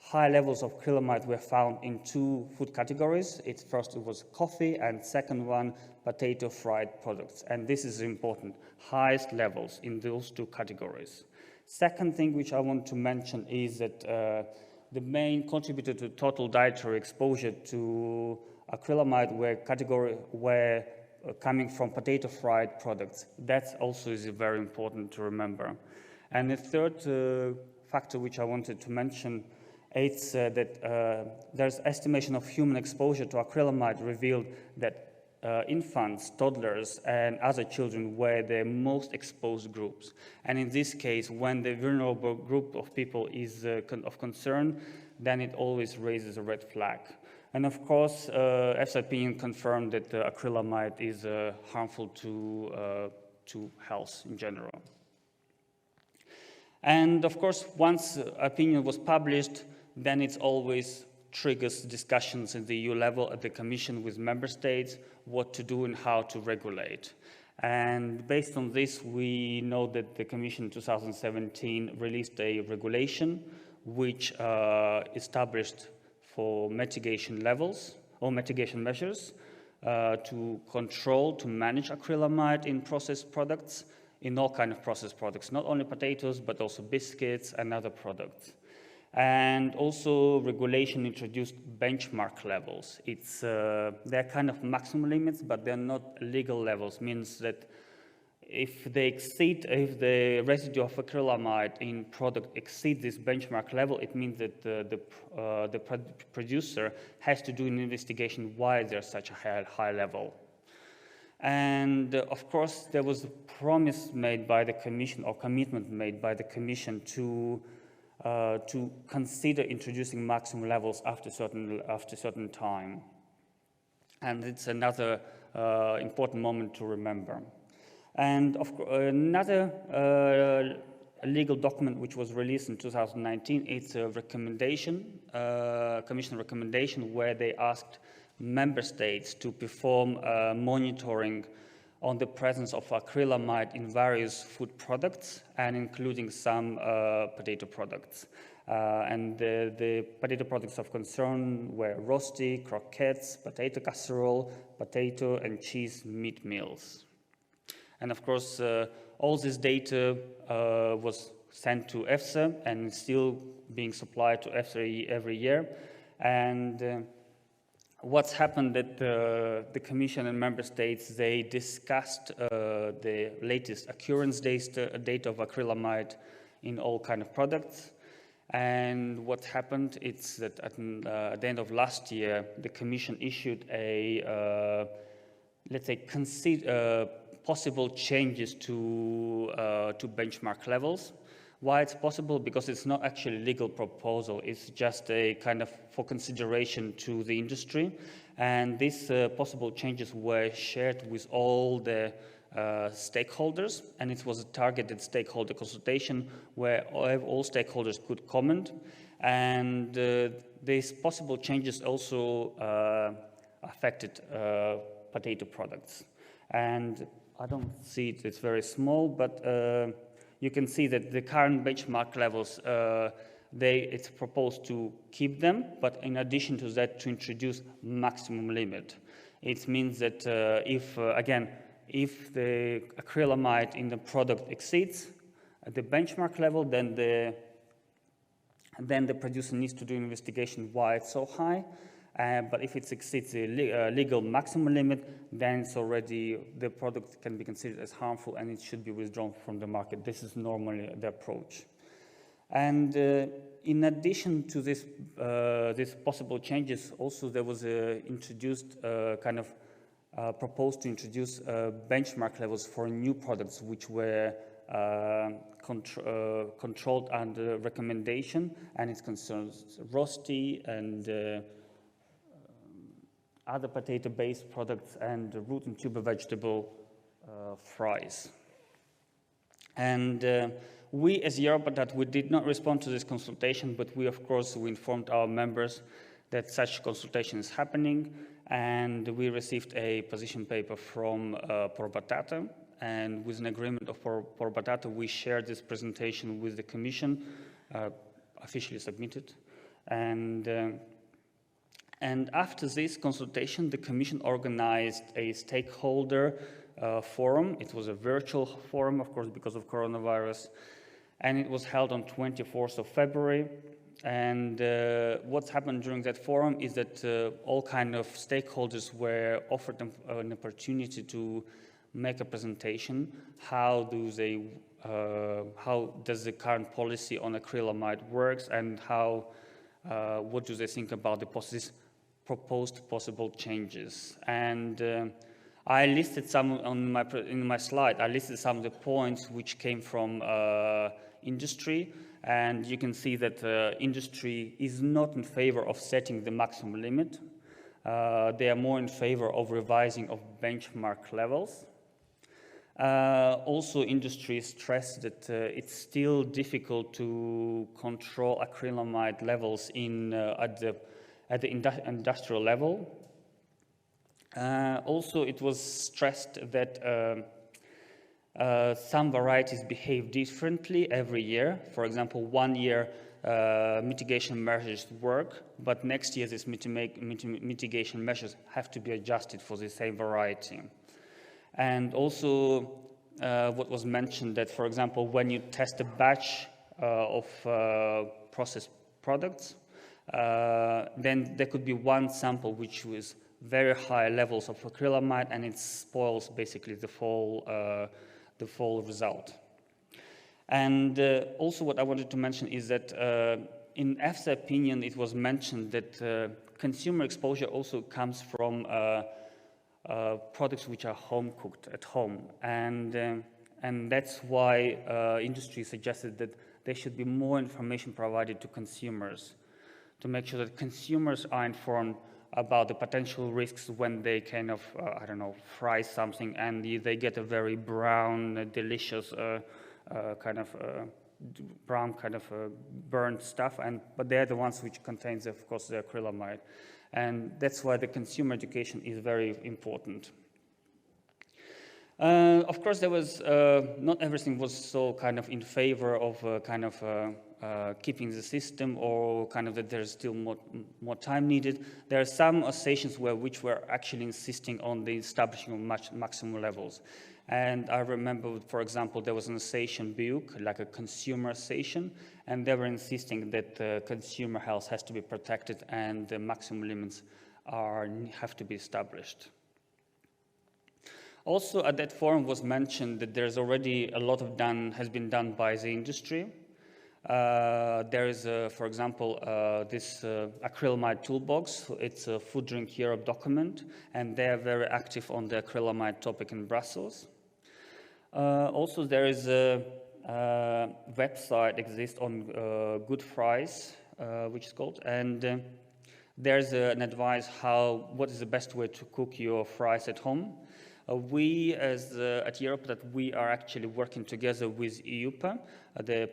high levels of acrylamide were found in 2 food categories. First it was coffee, and second one, potato fried products. And this is important, highest levels in those 2 categories. Second thing which I want to mention is that the main contributor to total dietary exposure to acrylamide were coming from potato fried products. That also is very important to remember. And the third factor which I wanted to mention, it's that there's estimation of human exposure to acrylamide revealed that infants, toddlers, and other children were the most exposed groups. And in this case, when the vulnerable group of people is of concern, then it always raises a red flag. And of course, EFSA opinion confirmed that acrylamide is harmful to health in general. And of course, once opinion was published, then it always triggers discussions at the EU level, at the Commission with member states, what to do and how to regulate. And based on this, we know that the Commission in 2017 released a regulation which established for mitigation levels or mitigation measures to control, to manage acrylamide in processed products, in all kinds of processed products, not only potatoes, but also biscuits and other products. And also regulation introduced benchmark levels. They're kind of maximum limits, but they're not legal levels, means that if the residue of acrylamide in product exceeds this benchmark level, it means that the producer has to do an investigation why there's such a high level. And of course, there was a promise made by the Commission, or commitment made by the Commission to consider introducing maximum levels after certain time. And it's another important moment to remember. And another legal document which was released in 2019, it's a recommendation, Commission recommendation, where they asked member states to perform monitoring on the presence of acrylamide in various food products, and including some potato products. And the potato products of concern were rosti, croquettes, potato casserole, potato and cheese meat meals. And of course, all this data was sent to EFSA and still being supplied to EFSA every year. And what's happened that the Commission and Member States, they discussed the latest occurrence data of acrylamide in all kinds of products. And what happened is that at the end of last year, the Commission issued a, let's say, possible changes to benchmark levels. Why it's possible? Because it's not actually a legal proposal. It's just a kind of for consideration to the industry. And these possible changes were shared with all the stakeholders, and it was a targeted stakeholder consultation where all stakeholders could comment. And these possible changes also affected potato products. And I don't see it, it's very small, but you can see that the current benchmark levels, it's proposed to keep them, but in addition to that, to introduce maximum limit. It means that if the acrylamide in the product exceeds the benchmark level, then the producer needs to do an investigation why it's so high. But if it exceeds the legal maximum limit, then it's already, the product can be considered as harmful and it should be withdrawn from the market. This is normally the approach. And in addition to this, these possible changes, also there was introduced proposed to introduce benchmark levels for new products which were controlled under recommendation, and it concerns rosti and other potato-based products and root and tuber vegetable fries. And we as Europatat, we did not respond to this consultation, but we informed our members that such consultation is happening, and we received a position paper from Porbatata, and with an agreement of Porbatata, we shared this presentation with the Commission, officially submitted. And after this consultation, the Commission organized a stakeholder forum. It was a virtual forum, of course, because of coronavirus, and it was held on 24th of February. And what's happened during that forum is that all kind of stakeholders were offered an opportunity to make a presentation. How does the current policy on acrylamide works, and what do they think about the proposed possible changes? And I listed some in my slide. I listed some of the points which came from industry, and you can see that industry is not in favor of setting the maximum limit. They are more in favor of revising of benchmark levels. Also, industry stressed that it's still difficult to control acrylamide levels at the industrial level. Also, it was stressed that some varieties behave differently every year. For example, 1 year mitigation measures work, but next year these mitigation measures have to be adjusted for the same variety. And also, what was mentioned that, for example, when you test a batch of processed products, then there could be one sample which was very high levels of acrylamide, and it spoils basically the full result. And also what I wanted to mention is that in EFSA opinion, it was mentioned that consumer exposure also comes from products which are home cooked at home. And that's why industry suggested that there should be more information provided to consumers to make sure that consumers are informed about the potential risks when they kind of, I don't know, fry something and they get a very brown, delicious brown kind of burnt stuff, but they're the ones which contains, of course, the acrylamide. And that's why the consumer education is very important. Of course, there was, not everything was so kind of in favor of keeping the system, or kind of that there's still more time needed. There are some associations which were actually insisting on the establishing of maximum levels. And I remember, for example, there was an association, BIUC, like a consumer association, and they were insisting that consumer health has to be protected and the maximum limits have to be established. Also, at that forum was mentioned that there's already a lot has been done by the industry. There is, for example, this acrylamide toolbox. It's a Food Drink Europe document, and they are very active on the acrylamide topic in Brussels. Also, there is a website exists on Good Fries, which is called, and there's an advice what is the best way to cook your fries at home. We, at Europe, that we are actually working together with EUPA, the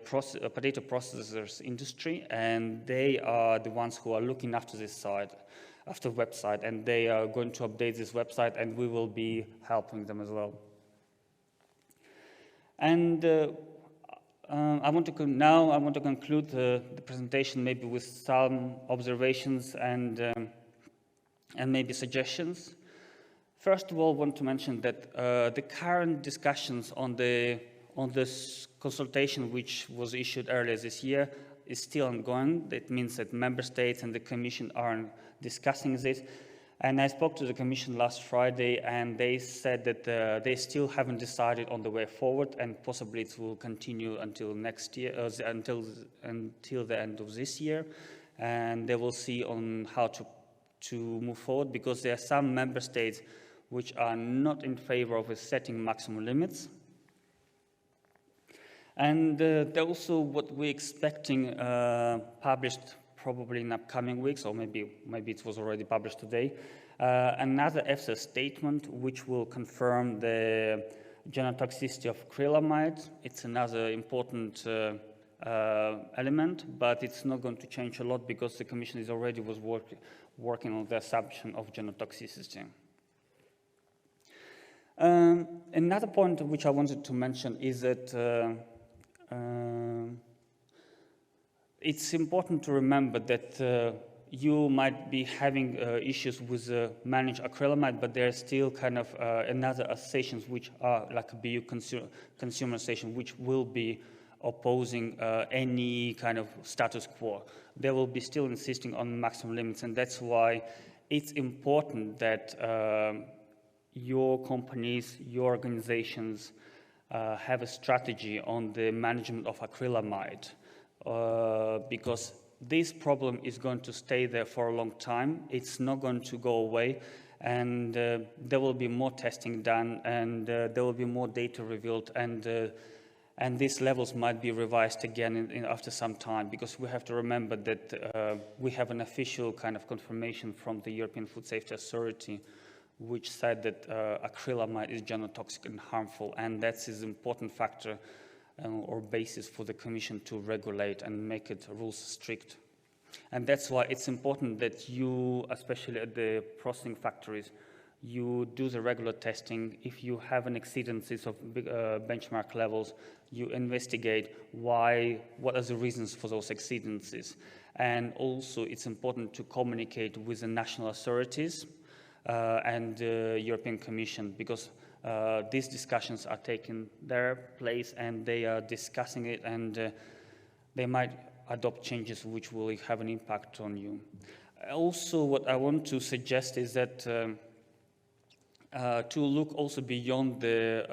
potato processors industry, and they are the ones who are looking after this website, and they are going to update this website, and we will be helping them as well. And I want to conclude the presentation maybe with some observations and maybe suggestions. First of all, I want to mention that the current discussions on this consultation, which was issued earlier this year, is still ongoing. That means that member states and the Commission are discussing this. And I spoke to the Commission last Friday, and they said that they still haven't decided on the way forward, and possibly it will continue until next year, until the end of this year, and they will see on how to move forward, because there are some member states which are not in favor of setting maximum limits. And also what we're expecting published probably in upcoming weeks, or maybe it was already published today, another EFSA statement which will confirm the genotoxicity of acrylamide. It's another important element, but it's not going to change a lot because the Commission is already working on the assumption of genotoxicity. Another point which I wanted to mention is that it's important to remember that you might be having issues with managed acrylamide, but there are still kind of another associations which are like a BU consumer association, which will be opposing any kind of status quo. They will be still insisting on maximum limits, and that's why it's important that your companies, your organizations have a strategy on the management of acrylamide, because this problem is going to stay there for a long time. It's not going to go away, And there will be more testing done, and there will be more data revealed, and these levels might be revised again after some time, because we have to remember that we have an official kind of confirmation from the European Food Safety Authority, which said that acrylamide is genotoxic and harmful, and that's an important factor or basis for the Commission to regulate and make it rules strict. And that's why it's important that you, especially at the processing factories, you do the regular testing. If you have an exceedances of benchmark levels, you investigate what are the reasons for those exceedances. And also it's important to communicate with the national authorities and the European Commission, because these discussions are taking their place and they are discussing it, and they might adopt changes which will have an impact on you. Also, what I want to suggest is that to look also beyond the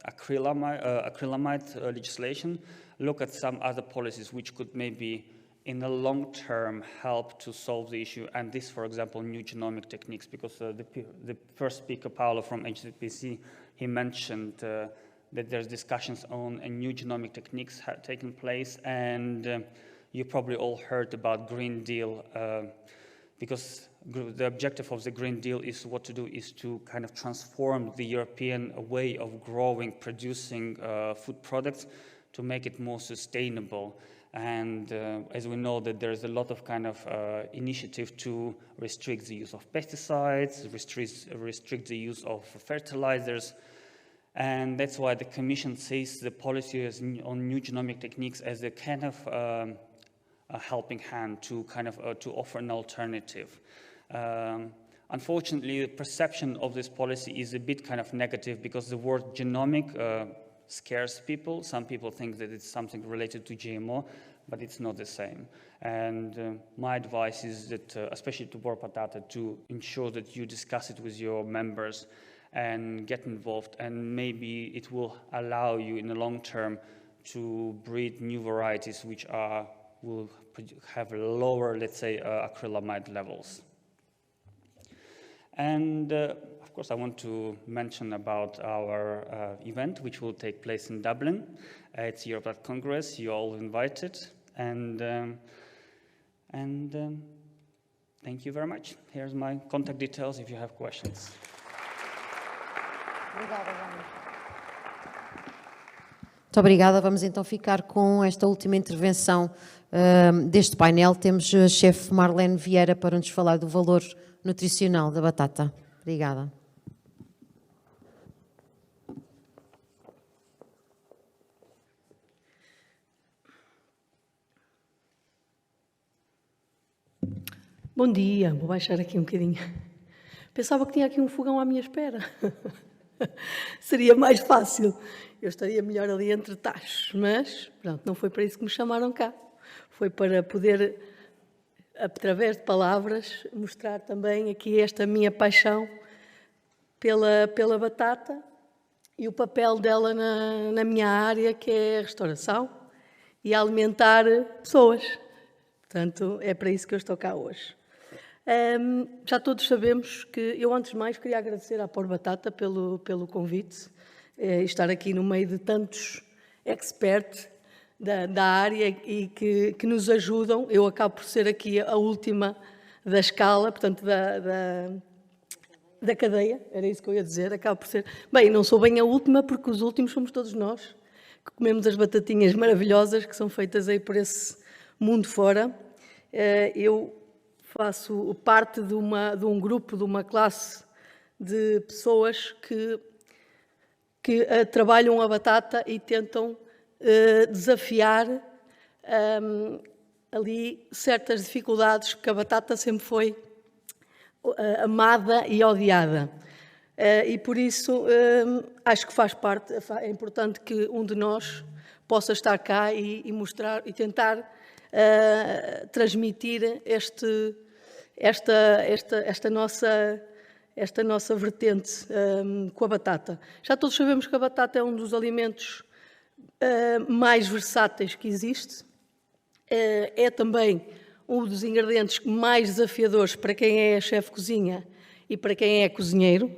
acrylamide legislation, look at some other policies which could maybe in the long term help to solve the issue. And this, for example, new genomic techniques, because the first speaker, Paolo from HSBC, he mentioned that there's discussions on new genomic techniques taking place, and you probably all heard about Green Deal, because the objective of the Green Deal is to kind of transform the European way of growing, producing food products to make it more sustainable. And as we know that there's a lot of kind of initiative to restrict the use of pesticides, restrict the use of fertilizers. And that's why the Commission sees the policy on new genomic techniques as a kind of a helping hand to kind of to offer an alternative. Unfortunately, the perception of this policy is a bit kind of negative, because the word genomic scares people. Some people think that it's something related to GMO, but it's not the same. And my advice is that, especially to World Patata, to ensure that you discuss it with your members and get involved, and maybe it will allow you in the long term to breed new varieties which will have lower, let's say, acrylamide levels. And of course, I want to mention about our event, which will take place in Dublin. It's Europe Congress. You're all invited, and thank you very much. Here's my contact details if you have questions. Muito obrigada. Vamos então ficar com esta última intervenção deste painel. Temos a chefe Marlene Vieira para nos falar do valor nutricional da batata. Obrigada. Bom dia, vou baixar aqui um bocadinho. Pensava que tinha aqui um fogão à minha espera. Seria mais fácil. Eu estaria melhor ali entre tachos, mas pronto, não foi para isso que me chamaram cá. Foi para poder, através de palavras, mostrar também aqui esta minha paixão pela batata e o papel dela na minha área, que é a restauração e alimentar pessoas. Portanto, é para isso que eu estou cá hoje. Já todos sabemos que eu, antes de mais, queria agradecer à Por Batata pelo convite, estar aqui no meio de tantos experts da área e que nos ajudam. Eu acabo por ser aqui a última da escala, portanto, da cadeia, era isso que eu ia dizer, acabo por ser... Bem, não sou bem a última, porque os últimos somos todos nós, que comemos as batatinhas maravilhosas que são feitas aí por esse mundo fora. Eu faço parte de um grupo, de uma classe de pessoas que trabalham a batata e tentam desafiar ali certas dificuldades, porque a batata sempre foi amada e odiada. E por isso acho que faz parte, é importante que um de nós possa estar cá e mostrar e tentar transmitir esta nossa vertente com a batata. Já todos sabemos que a batata é um dos alimentos mais versáteis que existe. É também um dos ingredientes mais desafiadores para quem é chefe de cozinha e para quem é cozinheiro,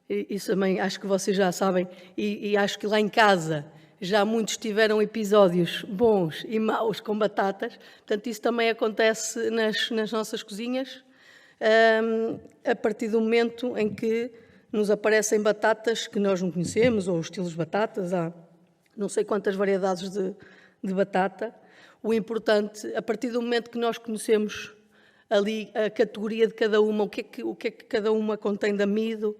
isso também acho que vocês já sabem, e acho que lá em casa já muitos tiveram episódios bons e maus com batatas, portanto isso também acontece nas nossas cozinhas, a partir do momento em que nos aparecem batatas que nós não conhecemos, ou estilos de batatas, há não sei quantas variedades de batata. O importante, a partir do momento que nós conhecemos ali a categoria de cada uma, o que é que cada uma contém de amido,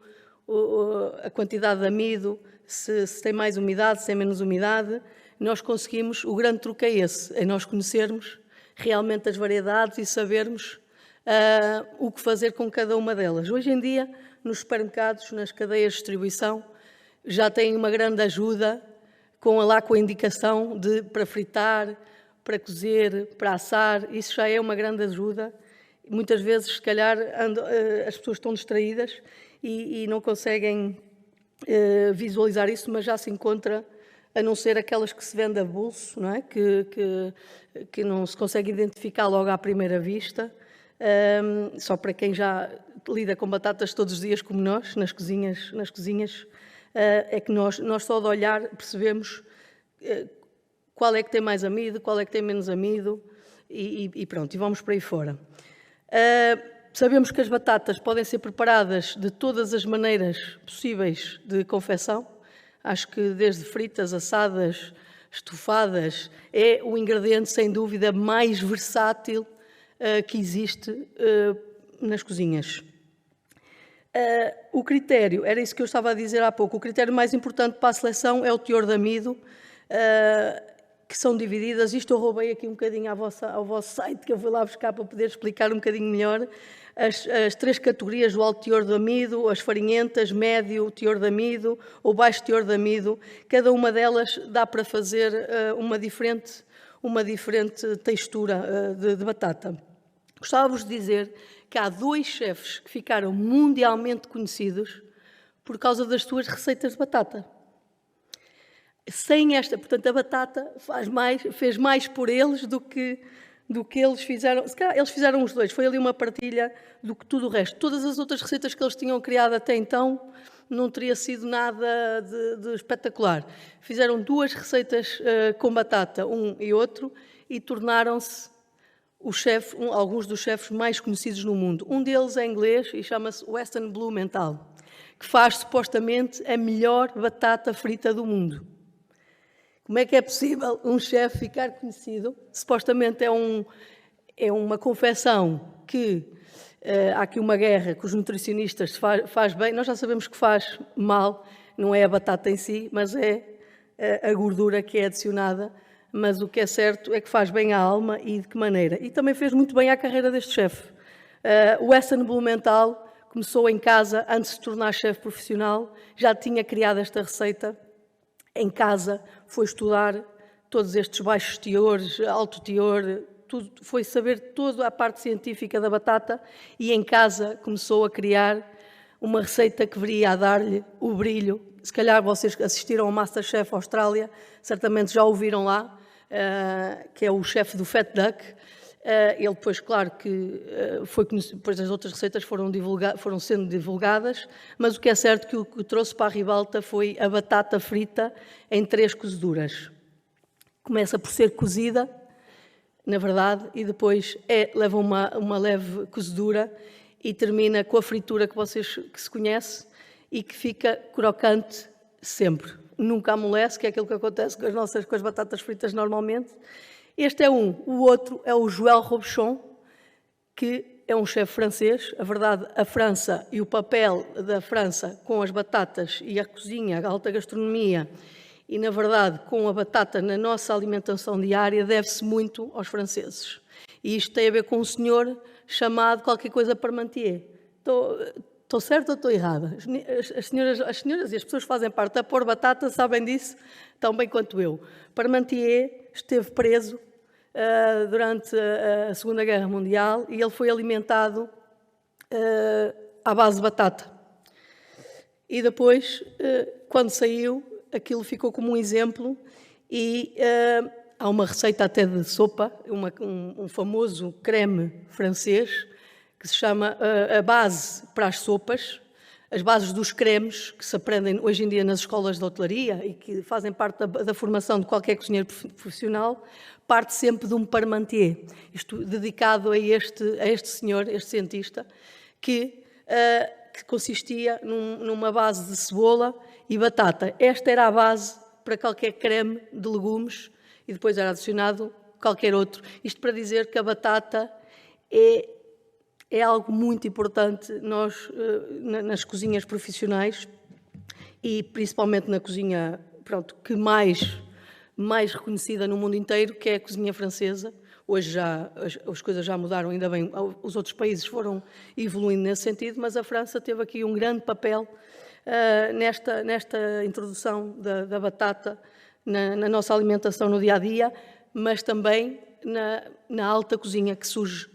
a quantidade de amido, se tem mais umidade, se tem menos umidade, nós conseguimos, o grande truque é esse, é nós conhecermos realmente as variedades e sabermos o que fazer com cada uma delas. Hoje em dia, nos supermercados, nas cadeias de distribuição, já tem uma grande ajuda com a indicação para fritar, para cozer, para assar, isso já é uma grande ajuda. Muitas vezes, se calhar, as pessoas estão distraídas e não conseguem visualizar isso, mas já se encontra, a não ser aquelas que se vendem a bolso, não é? Que não se consegue identificar logo à primeira vista, só para quem já lida com batatas todos os dias como nós, nas cozinhas, é que nós só de olhar percebemos qual é que tem mais amido, qual é que tem menos amido e pronto, e vamos para aí fora. Sabemos que as batatas podem ser preparadas de todas as maneiras possíveis de confecção. Acho que desde fritas, assadas, estofadas, é o ingrediente, sem dúvida, mais versátil que existe nas cozinhas. O critério, era isso que eu estava a dizer há pouco, o critério mais importante para a seleção é o teor de amido, que são divididas. Isto eu roubei aqui um bocadinho ao vosso site, que eu fui lá buscar para poder explicar um bocadinho melhor. As 3 categorias do alto teor de amido, as farinhentas, médio teor de amido ou baixo teor de amido, cada uma delas dá para fazer uma diferente textura de batata. Gostava-vos de dizer que há 2 chefes que ficaram mundialmente conhecidos por causa das suas receitas de batata. Sem esta, portanto, a batata fez mais por eles do que eles fizeram. Se calhar, eles fizeram os 2, foi ali uma partilha do que tudo o resto. Todas as outras receitas que eles tinham criado até então não teria sido nada de espetacular. Fizeram 2 receitas com batata, um e outro, e tornaram-se alguns dos chefes mais conhecidos no mundo. Um deles é inglês e chama-se Weston Blumenthal, que faz supostamente a melhor batata frita do mundo. Como é que é possível um chefe ficar conhecido? Supostamente é uma confecção que há aqui uma guerra que os nutricionistas faz bem. Nós já sabemos que faz mal, não é a batata em si, mas é a gordura que é adicionada. Mas o que é certo é que faz bem à alma e de que maneira. E também fez muito bem à carreira deste chefe. O Weston Blumenthal começou em casa, antes de se tornar chefe profissional, já tinha criado esta receita. Em casa foi estudar todos estes baixos teores, alto teor, tudo, foi saber toda a parte científica da batata e em casa começou a criar uma receita que viria a dar-lhe o brilho. Se calhar vocês assistiram ao MasterChef Austrália, certamente já ouviram lá, que é o chefe do Fat Duck. Ele depois, claro que depois as outras receitas foram sendo divulgadas, mas o que é certo que o que trouxe para a ribalta foi a batata frita em 3 cozeduras. Começa por ser cozida, na verdade, e depois leva uma leve cozedura e termina com a fritura que se conhece e que fica crocante sempre. Nunca amolece, que é aquilo que acontece com as batatas fritas normalmente. Este é um. O outro é o Joël Robuchon, que é um chefe francês. A verdade, a França e o papel da França com as batatas e a cozinha, a alta gastronomia, e, na verdade, com a batata na nossa alimentação diária, deve-se muito aos franceses. E isto tem a ver com um senhor chamado qualquer coisa Parmentier. Estou certa ou estou errada? As senhoras e as pessoas que fazem parte da pôr batata sabem disso tão bem quanto eu. Parmentier esteve preso durante a Segunda Guerra Mundial e ele foi alimentado à base de batata. E depois, quando saiu, aquilo ficou como um exemplo e há uma receita até de sopa, um famoso creme francês que se chama a base para as sopas, as bases dos cremes, que se aprendem hoje em dia nas escolas de hotelaria e que fazem parte da formação de qualquer cozinheiro profissional, parte sempre de um parmentier, isto dedicado a este senhor, este cientista, que consistia numa base de cebola e batata. Esta era a base para qualquer creme de legumes e depois era adicionado qualquer outro. Isto para dizer que a batata é algo muito importante nas cozinhas profissionais e principalmente na cozinha, pronto, que mais reconhecida no mundo inteiro, que é a cozinha francesa. Hoje já as coisas já mudaram, ainda bem, os outros países foram evoluindo nesse sentido, mas a França teve aqui um grande papel nesta introdução da batata na nossa alimentação no dia-a-dia, mas também na alta cozinha que surge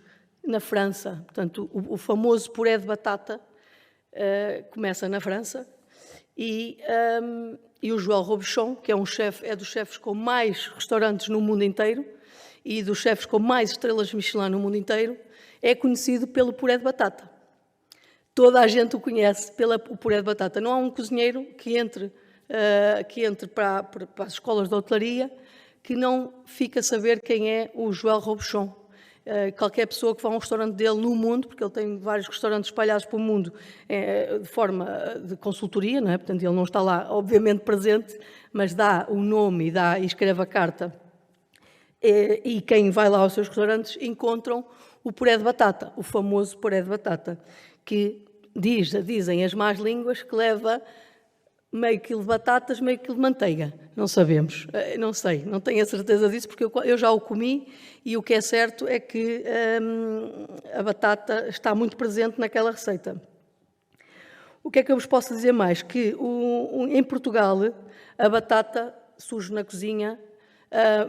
na França. Portanto, o famoso puré de batata começa na França e o Joël Robuchon, que é dos chefes com mais restaurantes no mundo inteiro e dos chefes com mais estrelas Michelin no mundo inteiro, é conhecido pelo puré de batata. Toda a gente o conhece pelo puré de batata. Não há um cozinheiro que entre para as escolas de hotelaria que não fica a saber quem é o Joël Robuchon. Qualquer pessoa que vá a um restaurante dele no mundo, porque ele tem vários restaurantes espalhados pelo mundo de forma de consultoria, não é? Portanto, ele não está lá, obviamente, presente, mas dá o nome e escreve a carta. E quem vai lá aos seus restaurantes encontram o puré de batata, o famoso puré de batata, que dizem as más línguas que leva meio quilo de batatas, meio quilo de manteiga. Não sabemos, não sei, não tenho a certeza disso, porque eu já o comi e o que é certo é que a batata está muito presente naquela receita. O que é que eu vos posso dizer mais? Que em Portugal a batata surge na cozinha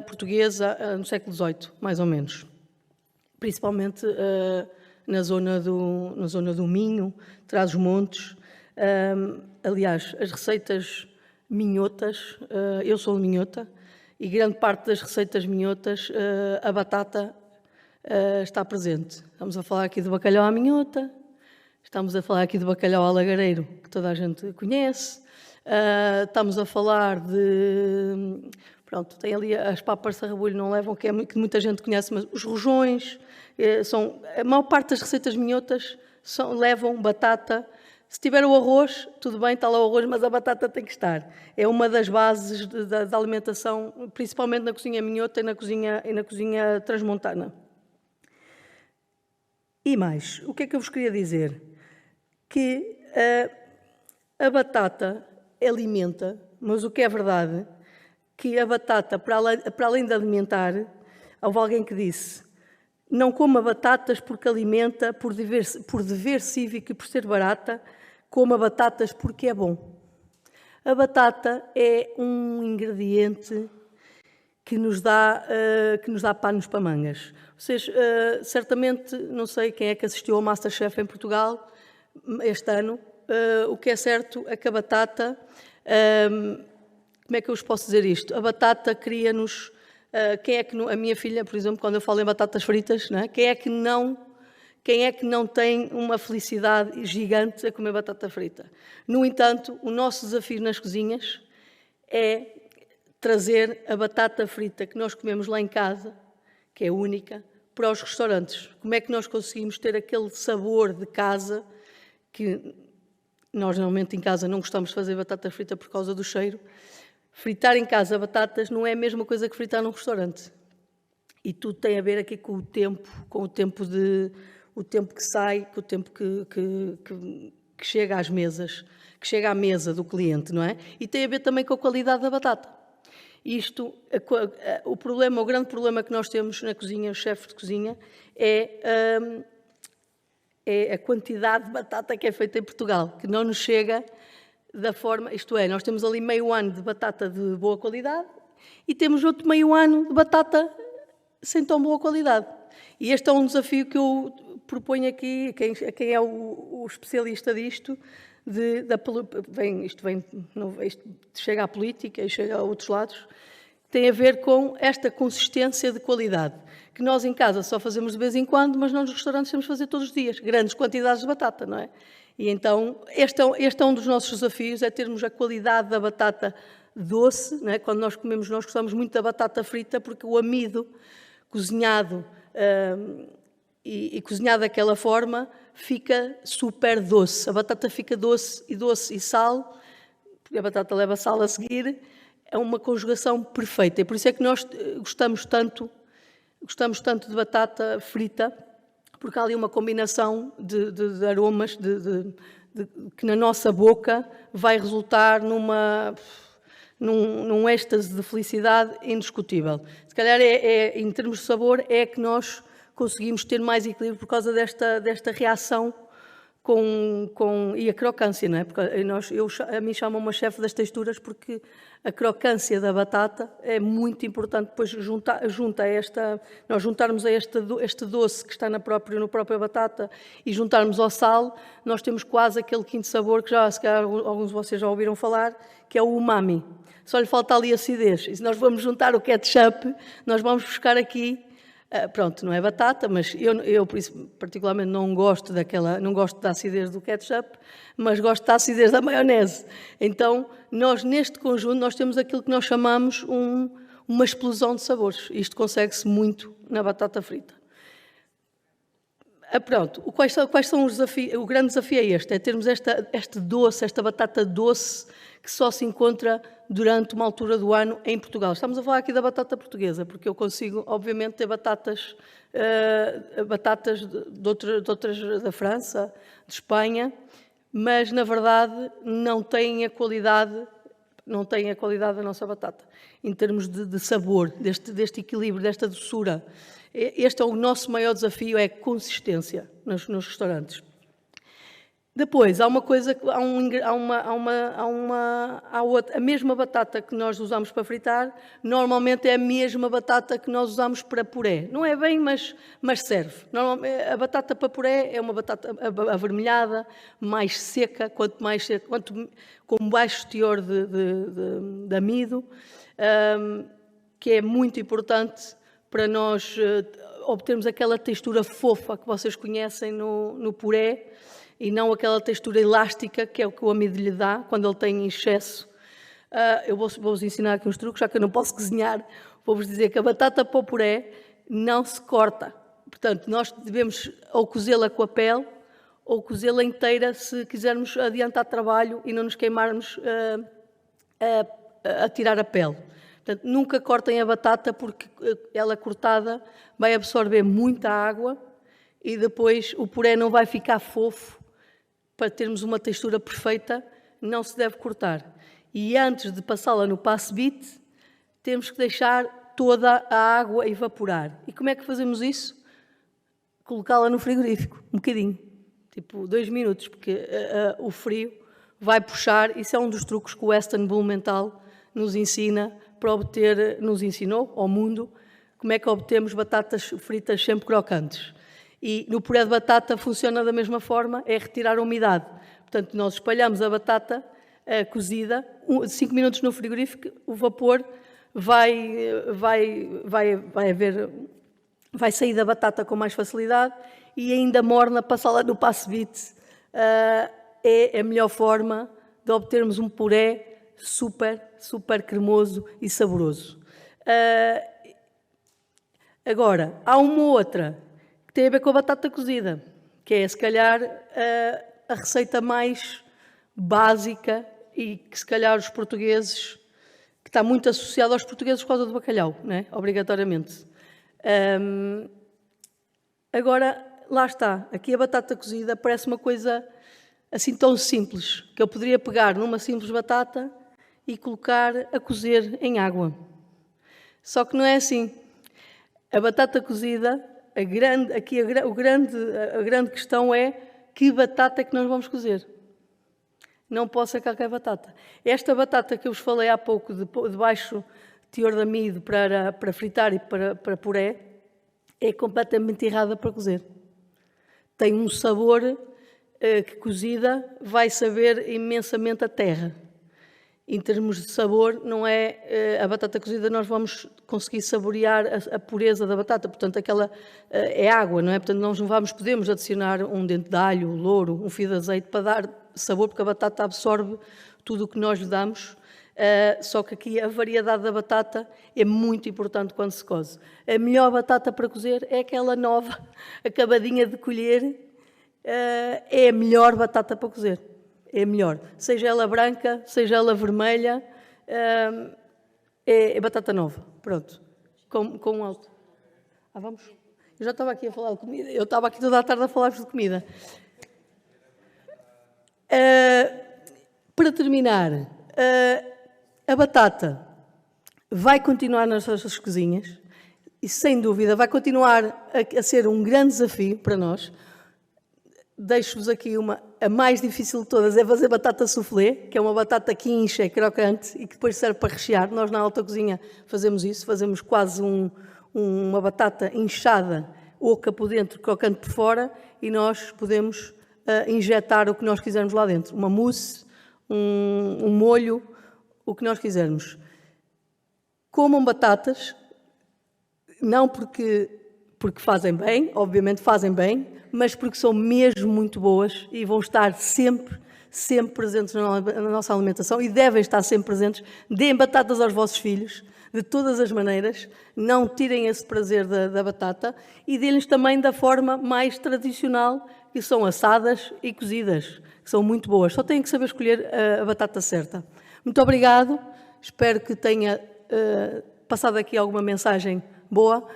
portuguesa no século XVIII, mais ou menos. Principalmente na zona do Minho, Trás-os-Montes. Aliás, as receitas minhotas, eu sou de minhota, e grande parte das receitas minhotas, a batata está presente. Estamos a falar aqui do bacalhau à minhota, estamos a falar aqui do bacalhau ao lagareiro, que toda a gente conhece, estamos a falar de... Pronto, tem ali as papas de sarrabulho, não levam, que muita gente conhece, mas os rojões, a maior parte das receitas minhotas levam batata. Se tiver o arroz, tudo bem, está lá o arroz, mas a batata tem que estar. É uma das bases da alimentação, principalmente na cozinha minhota e na cozinha transmontana. E mais, o que é que eu vos queria dizer? Que a batata alimenta, mas o que é verdade, que a batata, para além de alimentar, houve alguém que disse: não coma batatas porque alimenta, por dever cívico e por ser barata, coma batatas porque é bom. A batata é um ingrediente que nos dá panos para mangas. Vocês, certamente, não sei quem é que assistiu ao MasterChef em Portugal este ano, o que é certo é que a batata... como é que eu vos posso dizer isto? A batata cria-nos... a minha filha, por exemplo, quando eu falo em batatas fritas, não é? Quem é que não tem uma felicidade gigante a comer batata frita? No entanto, o nosso desafio nas cozinhas é trazer a batata frita que nós comemos lá em casa, que é única, para os restaurantes. Como é que nós conseguimos ter aquele sabor de casa, que nós normalmente em casa não gostamos de fazer batata frita por causa do cheiro. Fritar em casa batatas não é a mesma coisa que fritar num restaurante. E tudo tem a ver aqui com o tempo que sai, com o tempo que chega às mesas, que chega à mesa do cliente, não é? E tem a ver também com a qualidade da batata. O grande problema que nós temos na cozinha, os chefes de cozinha, é a quantidade de batata que é feita em Portugal, que não nos chega da forma, isto é, nós temos ali meio ano de batata de boa qualidade e temos outro meio ano de batata sem tão boa qualidade. E este é um desafio que eu proponho aqui, a quem é o especialista disto, isto chega à política e chega a outros lados, tem a ver com esta consistência de qualidade, que nós em casa só fazemos de vez em quando, mas nós nos restaurantes temos de fazer todos os dias, grandes quantidades de batata, não é? E então, este é um dos nossos desafios, é termos a qualidade da batata doce, não é? Quando nós comemos, nós gostamos muito da batata frita, porque o amido cozinhado e cozinhado daquela forma fica super doce. A batata fica doce e sal, porque a batata leva sal a seguir, é uma conjugação perfeita. E por isso é que nós gostamos tanto de batata frita, porque há ali uma combinação de aromas que na nossa boca vai resultar num êxtase de felicidade indiscutível. Se calhar, em termos de sabor, é que nós conseguimos ter mais equilíbrio por causa desta reação e a crocância, não é? Porque a mim chamam-me a chefe das texturas porque a crocância da batata é muito importante. Depois nós juntarmos a este doce que está na própria batata e juntarmos ao sal, nós temos quase aquele quinto sabor que se calhar alguns de vocês já ouviram falar, que é o umami. Só lhe falta ali acidez. E se nós vamos juntar o ketchup, nós vamos buscar aqui. Pronto, não é batata, mas eu por isso, particularmente não gosto da acidez do ketchup, mas gosto da acidez da maionese. Então, nós neste conjunto, nós temos aquilo que nós chamamos uma explosão de sabores. Isto consegue-se muito na batata frita. Pronto, quais são os desafios? O grande desafio é este, é termos esta batata doce que só se encontra durante uma altura do ano em Portugal. Estamos a falar aqui da batata portuguesa, porque eu consigo, obviamente, ter batatas de outras da França, de Espanha, mas, na verdade, não têm a qualidade da nossa batata, em termos de sabor, deste equilíbrio, desta doçura. Este é o nosso maior desafio, é a consistência nos restaurantes. Depois, a mesma batata que nós usamos para fritar, normalmente é a mesma batata que nós usamos para puré. Não é bem, mas serve. Normalmente, a batata para puré é uma batata avermelhada, mais seca, quanto com baixo teor de amido, que é muito importante para nós obtermos aquela textura fofa que vocês conhecem no puré, e não aquela textura elástica que é o que o amido lhe dá quando ele tem excesso. Eu vou-vos ensinar aqui uns truques, já que eu não posso cozinhar, vou-vos dizer que a batata para o puré não se corta. Portanto, nós devemos ou cozê-la com a pele ou cozê-la inteira se quisermos adiantar trabalho e não nos queimarmos a tirar a pele. Portanto, nunca cortem a batata porque ela cortada vai absorver muita água e depois o puré não vai ficar fofo. Para termos uma textura perfeita, não se deve cortar. E antes de passá-la no passe-bite, temos que deixar toda a água evaporar. E como é que fazemos isso? Colocá-la no frigorífico, um bocadinho, tipo 2 minutos, porque o frio vai puxar. Isso é um dos truques que o Weston Blumenthal nos ensinou ao mundo, como é que obtemos batatas fritas sempre crocantes. E no puré de batata funciona da mesma forma, é retirar a umidade. Portanto, nós espalhamos a batata cozida, 5 minutos no frigorífico, o vapor vai sair da batata com mais facilidade e ainda morna, passá-la no passe-bite. É a melhor forma de obtermos um puré super, super cremoso e saboroso. Agora, há uma outra tem a ver com a batata cozida, que é, se calhar, a receita mais básica e que, se calhar, os portugueses, que está muito associada aos portugueses por causa do bacalhau, não é? Obrigatoriamente. Agora, lá está. Aqui a batata cozida parece uma coisa assim tão simples, que eu poderia pegar numa simples batata e colocar a cozer em água. Só que não é assim. A batata cozida... A grande questão é que batata é que nós vamos cozer. Não pode ser qualquer batata. Esta batata que eu vos falei há pouco, de baixo teor de amido para fritar e para puré, é completamente errada para cozer. Tem um sabor que cozida vai saber imensamente a terra. Em termos de sabor, não é a batata cozida, nós vamos conseguir saborear a pureza da batata, portanto, aquela é água, não é? Portanto, nós não podemos adicionar um dente de alho, um louro, um fio de azeite para dar sabor, porque a batata absorve tudo o que nós lhe damos, só que aqui a variedade da batata é muito importante quando se coze. A melhor batata para cozer é aquela nova, acabadinha de colher, é a melhor batata para cozer. É melhor. Seja ela branca, seja ela vermelha, é batata nova. Pronto. Com alto. Vamos? Eu já estava aqui a falar de comida. Eu estava aqui toda a tarde a falar-vos de comida. Para terminar, a batata vai continuar nas nossas cozinhas e, sem dúvida, vai continuar a ser um grande desafio para nós. Deixo-vos aqui a mais difícil de todas, é fazer batata soufflé, que é uma batata que incha, é crocante e que depois serve para rechear. Nós na alta cozinha fazemos isso, fazemos quase uma batata inchada, oca por dentro, crocante por fora, e nós podemos injetar o que nós quisermos lá dentro. Uma mousse, um molho, o que nós quisermos. Comam batatas, não porque fazem bem, obviamente fazem bem, mas porque são mesmo muito boas e vão estar sempre presentes na nossa alimentação e devem estar sempre presentes. Deem batatas aos vossos filhos, de todas as maneiras, não tirem esse prazer da batata e deem-lhes também da forma mais tradicional, que são assadas e cozidas, que são muito boas. Só têm que saber escolher a batata certa. Muito obrigado, espero que tenha passado aqui alguma mensagem boa.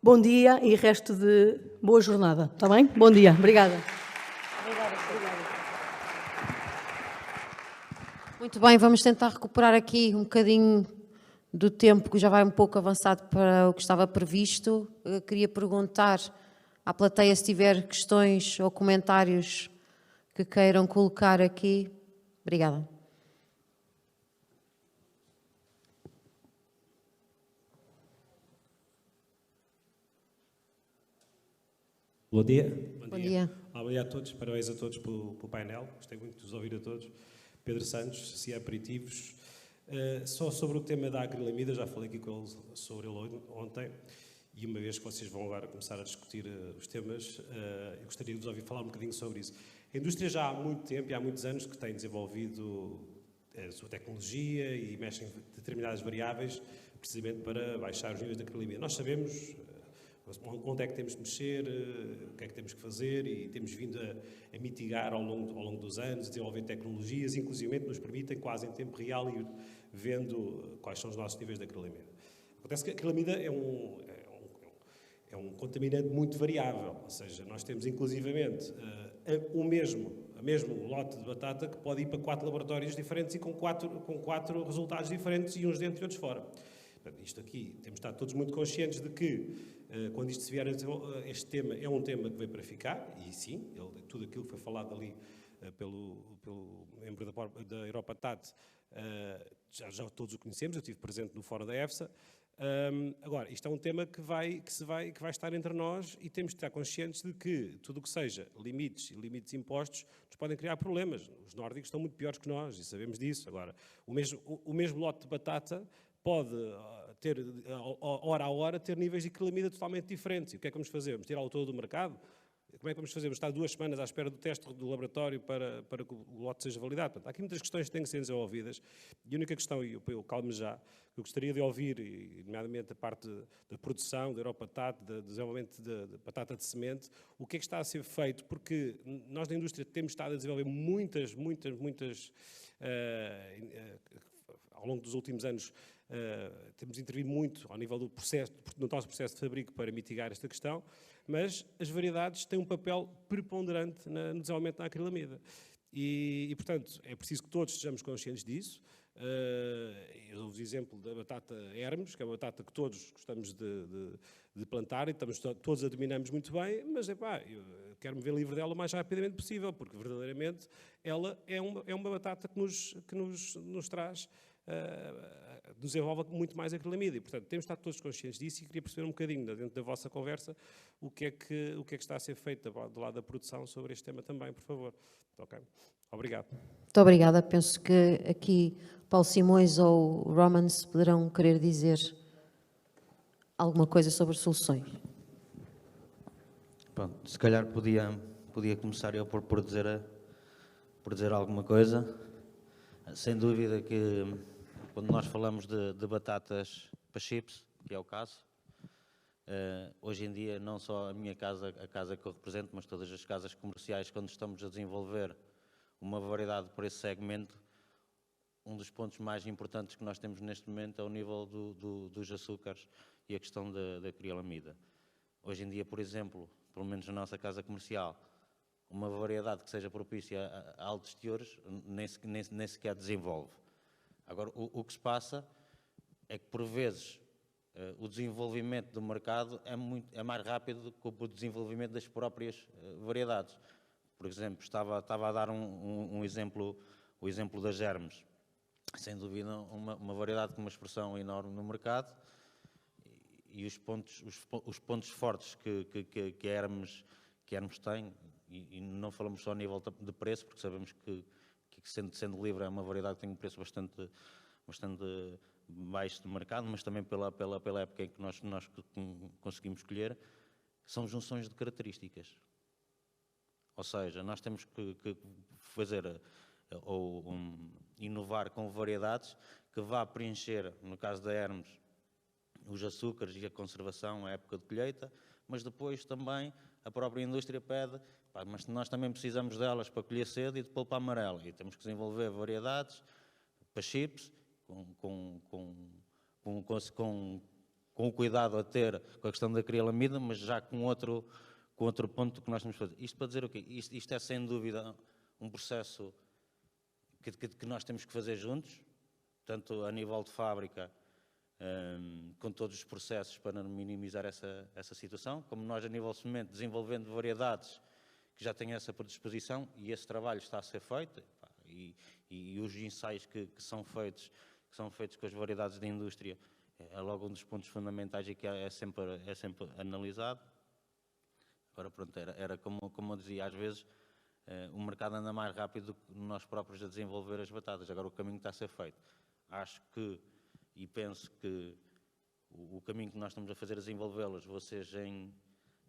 Bom dia e resto de boa jornada, está bem? Bom dia, obrigada. Muito bem, vamos tentar recuperar aqui um bocadinho do tempo, que já vai um pouco avançado para o que estava previsto. Eu queria perguntar à plateia se tiver questões ou comentários que queiram colocar aqui. Obrigada. Bom dia. Bom dia. Bom dia a todos, parabéns a todos pelo painel, gostei muito de os ouvir a todos. Pedro Santos, CIA Aperitivos. Só sobre o tema da acrilamida, já falei aqui com ele sobre ele ontem, e uma vez que vocês vão agora começar a discutir os temas, eu gostaria de vos ouvir falar um bocadinho sobre isso. A indústria já há muito tempo e há muitos anos que tem desenvolvido a sua tecnologia e mexe em determinadas variáveis, precisamente para baixar os níveis de acrilamida. Nós sabemos onde é que temos de mexer, o que é que temos que fazer, e temos vindo a mitigar ao longo dos anos, desenvolver tecnologias, inclusive nos permitem quase em tempo real ir vendo quais são os nossos níveis de acrilamida. Acontece que a acrilamida é um contaminante muito variável, ou seja, nós temos inclusivamente o mesmo lote de batata que pode ir para 4 laboratórios diferentes e com quatro resultados diferentes, e uns dentro e outros fora. Portanto, isto aqui, temos de estar todos muito conscientes de que quando isto se vier a desenvolver, este tema é um tema que veio para ficar, e sim, tudo aquilo que foi falado ali pelo membro da Europatat, já todos o conhecemos, eu estive presente no fórum da EFSA. Agora, isto é um tema que vai estar entre nós, e temos de estar conscientes de que tudo o que seja limites e limites impostos nos podem criar problemas. Os nórdicos estão muito piores que nós e sabemos disso. Agora, o mesmo lote de batata pode ter, hora a hora, ter níveis de acrilamida totalmente diferentes. E o que é que vamos fazer? Vamos tirá-lo todo do mercado? Como é que vamos fazer? Vamos estar 2 semanas à espera do teste do laboratório para que o lote seja validado? Portanto, há aqui muitas questões que têm que ser desenvolvidas. E a única questão, e eu calmo já, que eu gostaria de ouvir, e nomeadamente a parte da produção, da Europatat, do desenvolvimento de batata de semente, o que é que está a ser feito? Porque nós na indústria temos estado a desenvolver muitas ao longo dos últimos anos, temos intervido muito ao nível do nosso processo de fabrico para mitigar esta questão, mas as variedades têm um papel preponderante no desenvolvimento da acrilamida. E, portanto, é preciso que todos sejamos conscientes disso. Eu dou-vos o exemplo da batata Hermes, que é uma batata que todos gostamos de plantar e todos a dominamos muito bem, mas eu quero-me ver livre dela o mais rapidamente possível, porque verdadeiramente ela é uma batata que nos traz nos envolve muito mais a acrilamida. E, portanto, temos de estar todos conscientes disso e queria perceber um bocadinho, dentro da vossa conversa, o que é que está a ser feito do lado da produção sobre este tema também, por favor. Ok? Obrigado. Muito obrigada. Penso que aqui Paulo Simões ou Romans poderão querer dizer alguma coisa sobre soluções. Pronto, se calhar podia começar eu por dizer alguma coisa. Sem dúvida que quando nós falamos de batatas para chips, que é o caso, hoje em dia não só a minha casa, a casa que eu represento, mas todas as casas comerciais, quando estamos a desenvolver uma variedade para esse segmento, um dos pontos mais importantes que nós temos neste momento é o nível dos açúcares e a questão da acrilamida. Hoje em dia, por exemplo, pelo menos na nossa casa comercial, uma variedade que seja propícia a altos teores nem sequer desenvolve. Agora, o que se passa é que, por vezes, o desenvolvimento do mercado é mais rápido do que o desenvolvimento das próprias variedades. Por exemplo, estava a dar um exemplo, o exemplo das germes. Sem dúvida, uma variedade com uma expressão enorme no mercado, e os pontos fortes que a Hermes tem, e não falamos só a nível de preço, porque sabemos que sendo livre é uma variedade que tem um preço bastante baixo de mercado, mas também pela época em que nós conseguimos escolher, são junções de características. Ou seja, nós temos que fazer ou inovar com variedades que vá preencher, no caso da Hermes, os açúcares e a conservação, a época de colheita, mas depois também a própria indústria pede, mas nós também precisamos delas para colher cedo e de polpa amarela, e temos que desenvolver variedades para chips, com o cuidado a ter com a questão da acrilamida, mas já com outro ponto que nós temos que fazer. Isto para dizer o quê? Isto é sem dúvida um processo que nós temos que fazer juntos, tanto a nível de fábrica, com todos os processos para minimizar essa situação, como nós a nível de semente, desenvolvendo variedades que já têm essa predisposição, e esse trabalho está a ser feito, e os ensaios que são feitos com as variedades da indústria, é logo um dos pontos fundamentais e que é sempre analisado. Agora, pronto, era como eu dizia, às vezes o mercado anda mais rápido do que nós próprios a desenvolver as batatas. Agora o caminho está a ser feito. Acho que, e penso que o caminho que nós estamos a fazer a desenvolvê-las, vocês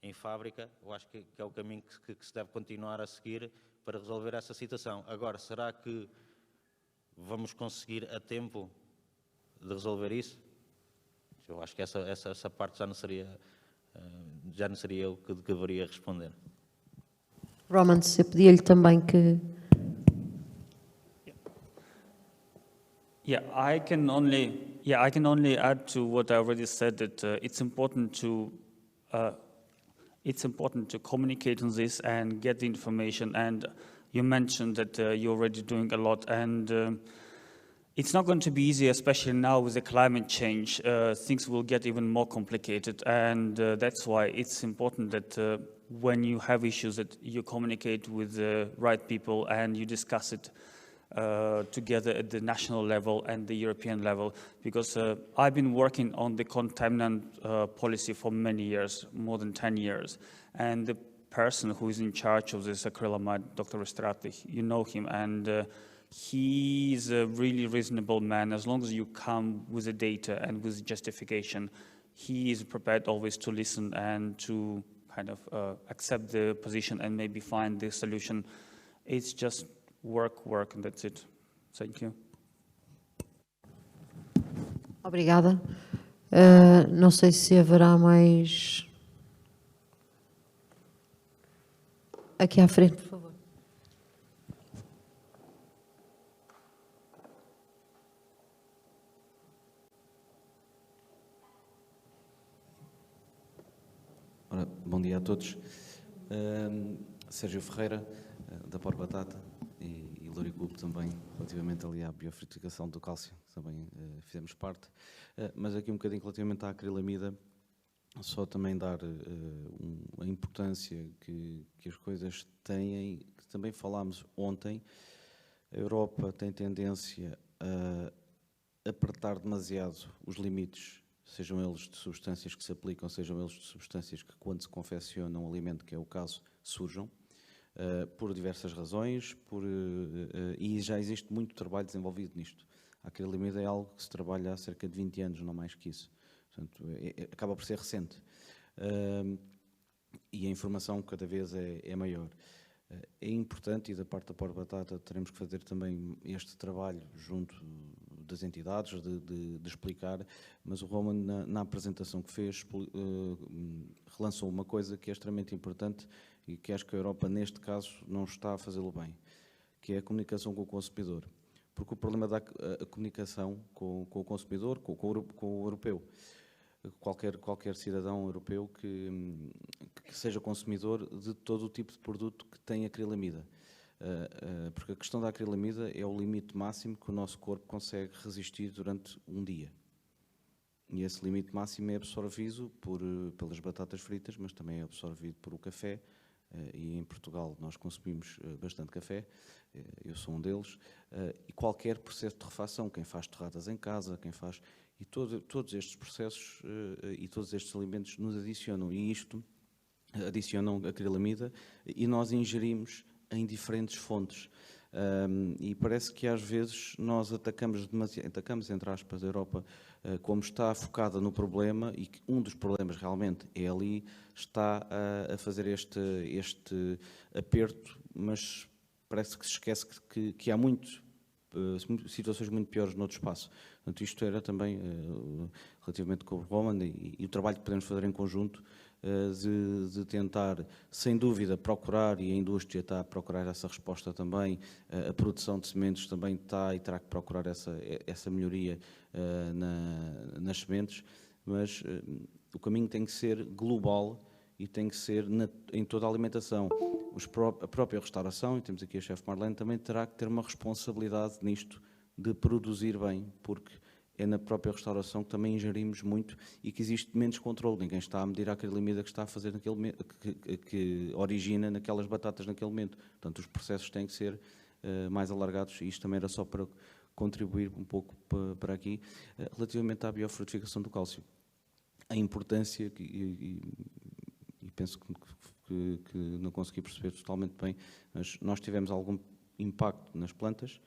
em fábrica, eu acho que é o caminho que se deve continuar a seguir para resolver essa situação. Agora, será que vamos conseguir a tempo de resolver isso? Eu acho que essa parte já não seria eu que deveria responder. Romans, eu pedia-lhe também que... I can only add to what I already said, that it's important to communicate on this and get the information. And you mentioned that you're already doing a lot, and it's not going to be easy, especially now with the climate change. Things will get even more complicated, and that's why it's important that when you have issues, that you communicate with the right people and you discuss it together at the national level and the European level, because I've been working on the contaminant policy for many years, more than 10 years, and the person who is in charge of this acrylamide, Dr. Restrati, you know him, and he's a really reasonable man. As long as you come with the data and with justification, he is prepared always to listen and to kind of accept the position and maybe find the solution. It's just work, and that's it. Thank you. Obrigada. Não sei se haverá mais... Aqui à frente, por favor. Ora, bom dia a todos. Sérgio Ferreira, da Por Batata, e Loricube também, relativamente ali à biofrutificação do cálcio, também fizemos parte. Mas aqui um bocadinho relativamente à acrilamida, só também dar a importância que as coisas têm, que também falámos ontem. A Europa tem tendência apertar demasiado os limites, sejam eles de substâncias que se aplicam, sejam eles de substâncias que, quando se confecciona um alimento, que é o caso, surjam, por diversas razões, e já existe muito trabalho desenvolvido nisto. A acrilamida é algo que se trabalha há cerca de 20 anos, não mais que isso. Portanto, acaba por ser recente. E a informação cada vez é maior. É importante, e da parte da Porta Batata teremos que fazer também este trabalho junto das entidades, de explicar, mas o Roman, na apresentação que fez, relançou uma coisa que é extremamente importante e que acho que a Europa, neste caso, não está a fazê-lo bem, que é a comunicação com o consumidor. Porque o problema da comunicação com o consumidor, com o europeu, qualquer cidadão europeu que seja consumidor de todo o tipo de produto que tem acrilamida. Porque a questão da acrilamida é o limite máximo que o nosso corpo consegue resistir durante um dia. E esse limite máximo é absorvido pelas batatas fritas, mas também é absorvido por o café. E em Portugal nós consumimos bastante café, eu sou um deles, e qualquer processo de refação, quem faz torradas em casa, quem faz... E todos estes processos e todos estes alimentos nos adicionam, e isto adicionam acrilamida, e nós ingerimos em diferentes fontes. E parece que às vezes nós atacamos, entre aspas, a Europa como está focada no problema, e que um dos problemas realmente é ali, está a fazer este aperto, mas parece que se esquece que há situações muito piores noutro espaço. Portanto, isto era também, relativamente com o Roman, e o trabalho que podemos fazer em conjunto, de tentar, sem dúvida, procurar, e a indústria está a procurar essa resposta também, a produção de sementes também está e terá que procurar essa melhoria nas sementes, mas o caminho tem que ser global e tem que ser em toda a alimentação. A própria restauração, e temos aqui a chefe Marlene, também terá que ter uma responsabilidade nisto, de produzir bem, porque é na própria restauração que também ingerimos muito e que existe menos controle. Ninguém está a medir a acrilamida que está a fazer que origina naquelas batatas naquele momento. Portanto, os processos têm que ser mais alargados, e isto também era só para contribuir um pouco para aqui. Relativamente à biofrutificação do cálcio, a importância, e penso que não consegui perceber totalmente bem, mas nós tivemos algum impacto nas plantas,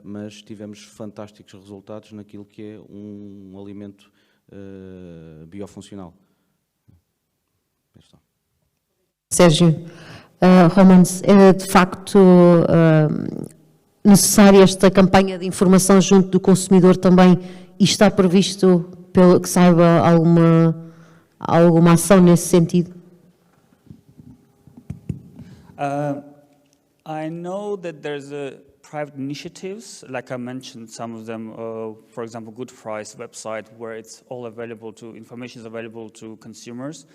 mas tivemos fantásticos resultados naquilo que é um alimento biofuncional. Sérgio, Romans, é de facto necessária esta campanha de informação junto do consumidor também, e está previsto que saiba alguma ação nesse sentido? I know that there's private initiatives, like I mentioned, some of them, for example, Good Price website, where it's all available information is available to consumers.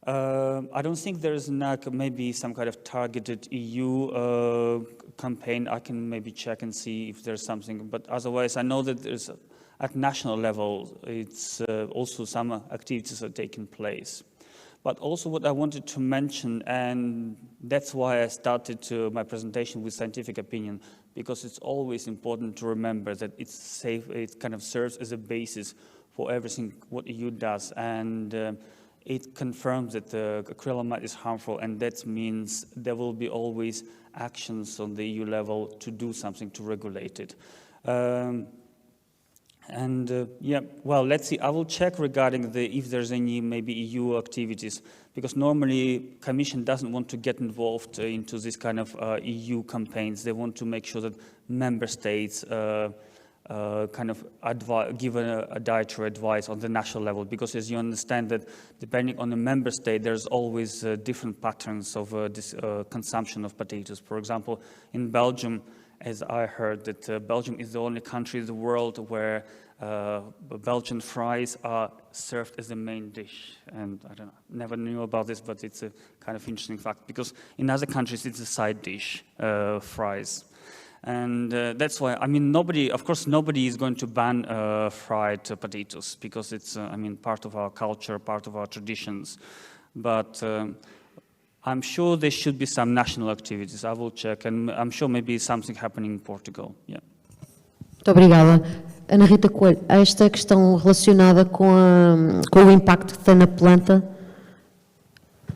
I don't think there's maybe some kind of targeted EU campaign. I can maybe check and see if there's something, but otherwise I know that there's, at national level, it's also some activities are taking place. But also what I wanted to mention, and that's why I started my presentation with scientific opinion, because it's always important to remember that it's safe, it kind of serves as a basis for everything what EU does, and it confirms that acrylamide is harmful, and that means there will be always actions on the EU level to do something to regulate it. Yeah, well, let's see. I will check regarding if there's any maybe EU activities, because normally Commission doesn't want to get involved into this kind of EU campaigns. They want to make sure that member states kind of give a dietary advice on the national level, because as you understand that depending on the member state, there's always different patterns of this consumption of potatoes. For example, in Belgium, as I heard, that Belgium is the only country in the world where Belgian fries are served as the main dish. And I don't know, never knew about this, but it's a kind of interesting fact, because in other countries it's a side dish, fries. And that's why, I mean, of course, nobody is going to ban fried potatoes, because it's, I mean, part of our culture, part of our traditions. But I'm sure there should be some national activities. I will check, and I'm sure maybe something happening in Portugal. Yeah. Muito obrigada. Ana Rita Coelho, esta questão relacionada com o impacto que tem na planta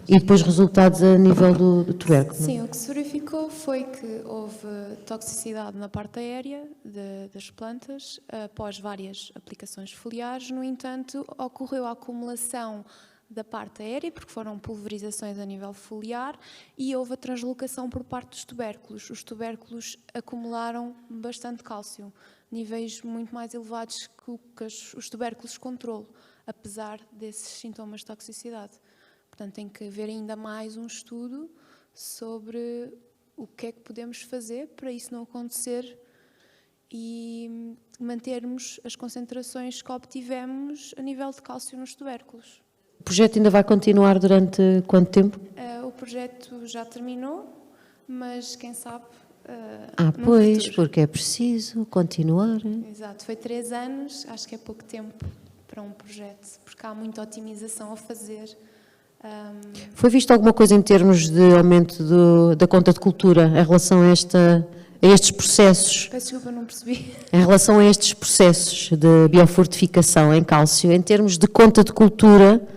e depois resultados a nível do tubérculo. Sim, o que se verificou foi que houve toxicidade na parte aérea das plantas após várias aplicações foliares. No entanto, ocorreu a acumulação da parte aérea, porque foram pulverizações a nível foliar, e houve a translocação por parte dos tubérculos. Os tubérculos acumularam bastante cálcio, níveis muito mais elevados que o que os tubérculos de controlo, apesar desses sintomas de toxicidade. Portanto, tem que haver ainda mais um estudo sobre o que é que podemos fazer para isso não acontecer e mantermos as concentrações que obtivemos a nível de cálcio nos tubérculos. O projeto ainda vai continuar durante quanto tempo? O projeto já terminou, mas quem sabe no Pois, futuro. porque é preciso continuar. Exato, foi 3 anos, acho que é pouco tempo para um projeto, porque há muita otimização a fazer. Foi visto alguma coisa em termos de aumento da conta de cultura em relação a estes processos? Peço desculpa, não percebi. Em relação a estes processos de biofortificação em cálcio, em termos de conta de cultura,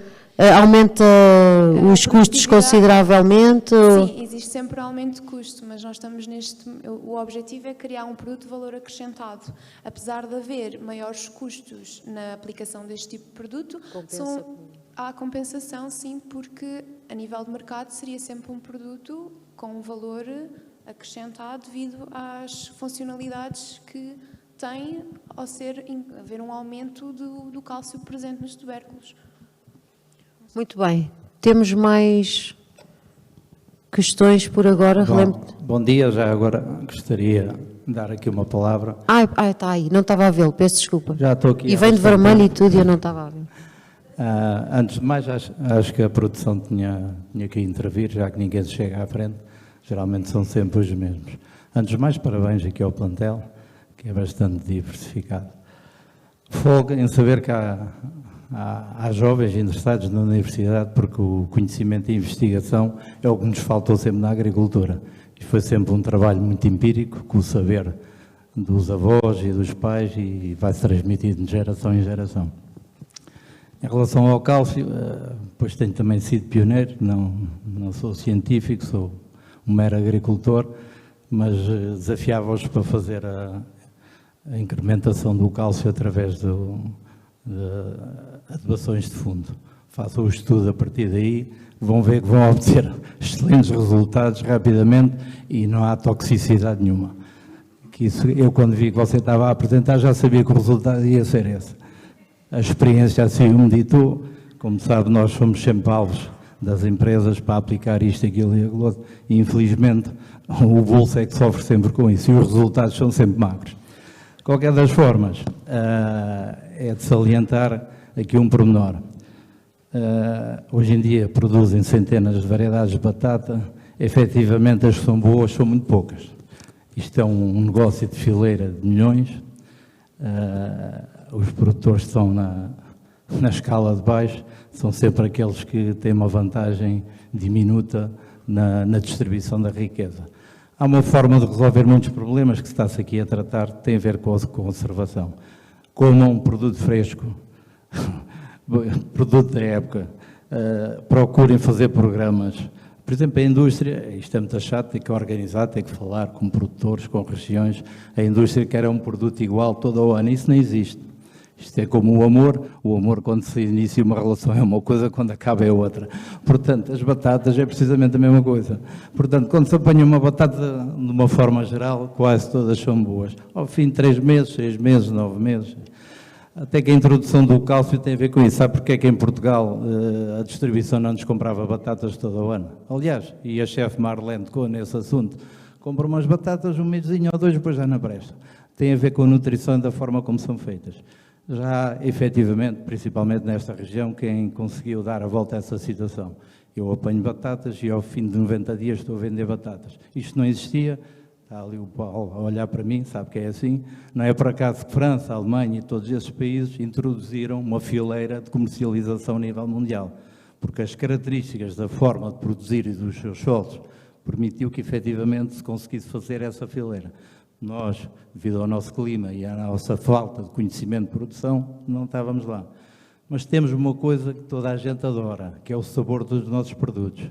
aumenta os custos consideravelmente? Sim, existe sempre um aumento de custo, mas nós estamos o objetivo é criar um produto de valor acrescentado. Apesar de haver maiores custos na aplicação deste tipo de produto, há compensação, sim, porque a nível de mercado seria sempre um produto com um valor acrescentado devido às funcionalidades que tem ao haver um aumento do cálcio presente nos tubérculos. Muito bem. Temos mais questões por agora? Bom dia, já agora gostaria de dar aqui uma palavra. Está aí, não estava a vê-lo, peço desculpa. Já estou aqui. E vem de vermelho e tudo e eu não estava a ver. Antes de mais, acho que a produção tinha que intervir, já que ninguém se chega à frente. Geralmente são sempre os mesmos. Antes de mais, parabéns aqui ao plantel, que é bastante diversificado. Folga em saber que há jovens interessados na universidade, porque o conhecimento e a investigação é o que nos faltou sempre na agricultura. E foi sempre um trabalho muito empírico, com o saber dos avós e dos pais, e vai-se transmitido de geração em geração. Em relação ao cálcio, pois tenho também sido pioneiro, não sou científico, sou um mero agricultor, mas desafiava-os para fazer a incrementação do cálcio através de adubações de fundo. Façam o estudo a partir daí, vão ver que vão obter excelentes resultados rapidamente e não há toxicidade nenhuma. Eu, quando vi que você estava a apresentar, já sabia que o resultado ia ser esse. A experiência assim o meditou. Como sabe, nós somos sempre alvos das empresas para aplicar isto, aquilo e aquilo outro, e infelizmente o bolso é que sofre sempre com isso e os resultados são sempre magros. De qualquer das formas, é de salientar aqui um pormenor. Hoje em dia produzem centenas de variedades de batata, efetivamente as que são boas são muito poucas. Isto é um negócio de fileira de milhões, os produtores que estão na escala de baixo são sempre aqueles que têm uma vantagem diminuta na distribuição da riqueza. Há uma forma de resolver muitos problemas que está-se aqui a tratar, que tem a ver com a conservação. Como um produto fresco, produto da época, procurem fazer programas. Por exemplo, a indústria, isto é muito chato, tem que organizar, tem que falar com produtores, com regiões. A indústria quer um produto igual todo o ano, isso não existe. Isto é como o amor quando se inicia uma relação é uma coisa, quando acaba é outra. Portanto, as batatas é precisamente a mesma coisa. Portanto, quando se apanha uma batata de uma forma geral, quase todas são boas. Ao fim de 3 meses, 6 meses, 9 meses. Até que a introdução do cálcio tem a ver com isso. Sabe porque é que em Portugal a distribuição não nos comprava batatas todo o ano? Aliás, e a chefe Marlene tocou nesse assunto, compra umas batatas um mesinho ou 2, depois já não presta. Tem a ver com a nutrição e da forma como são feitas. Já, efetivamente, principalmente nesta região, quem conseguiu dar a volta a essa situação. Eu apanho batatas e ao fim de 90 dias estou a vender batatas. Isto não existia, está ali o Paulo a olhar para mim, sabe que é assim. Não é por acaso que França, Alemanha e todos esses países introduziram uma fileira de comercialização a nível mundial, porque as características da forma de produzir e dos seus solos permitiu que efetivamente se conseguisse fazer essa fileira. Nós, devido ao nosso clima e à nossa falta de conhecimento de produção, não estávamos lá. Mas temos uma coisa que toda a gente adora, que é o sabor dos nossos produtos,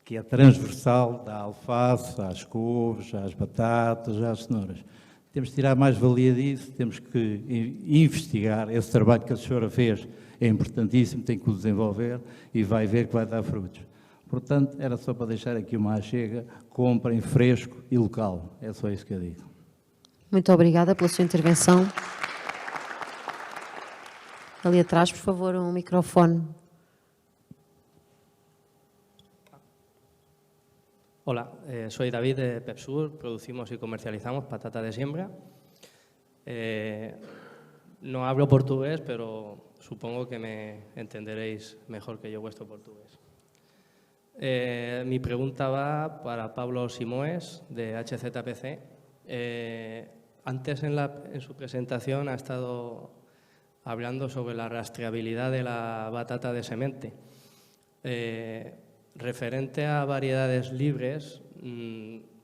que é transversal da alface, às couves, às batatas, às cenouras. Temos que tirar mais valia disso, temos que investigar. Esse trabalho que a senhora fez é importantíssimo, tem que o desenvolver e vai ver que vai dar frutos. Portanto, era só para deixar aqui uma achega, comprem fresco e local. É só isso que eu digo. Muito obrigada pela sua intervenção. Ali atrás, por favor, um microfone. Hola, soy David de PepSur, producimos y comercializamos patata de siembra. No hablo portugués, pero supongo que me entenderéis mejor que yo vuestro portugués. Mi pregunta va para Pablo Simoes, de HZPC. Antes en su presentación ha estado hablando sobre la rastreabilidad de la batata de semente. Referente a variedades libres,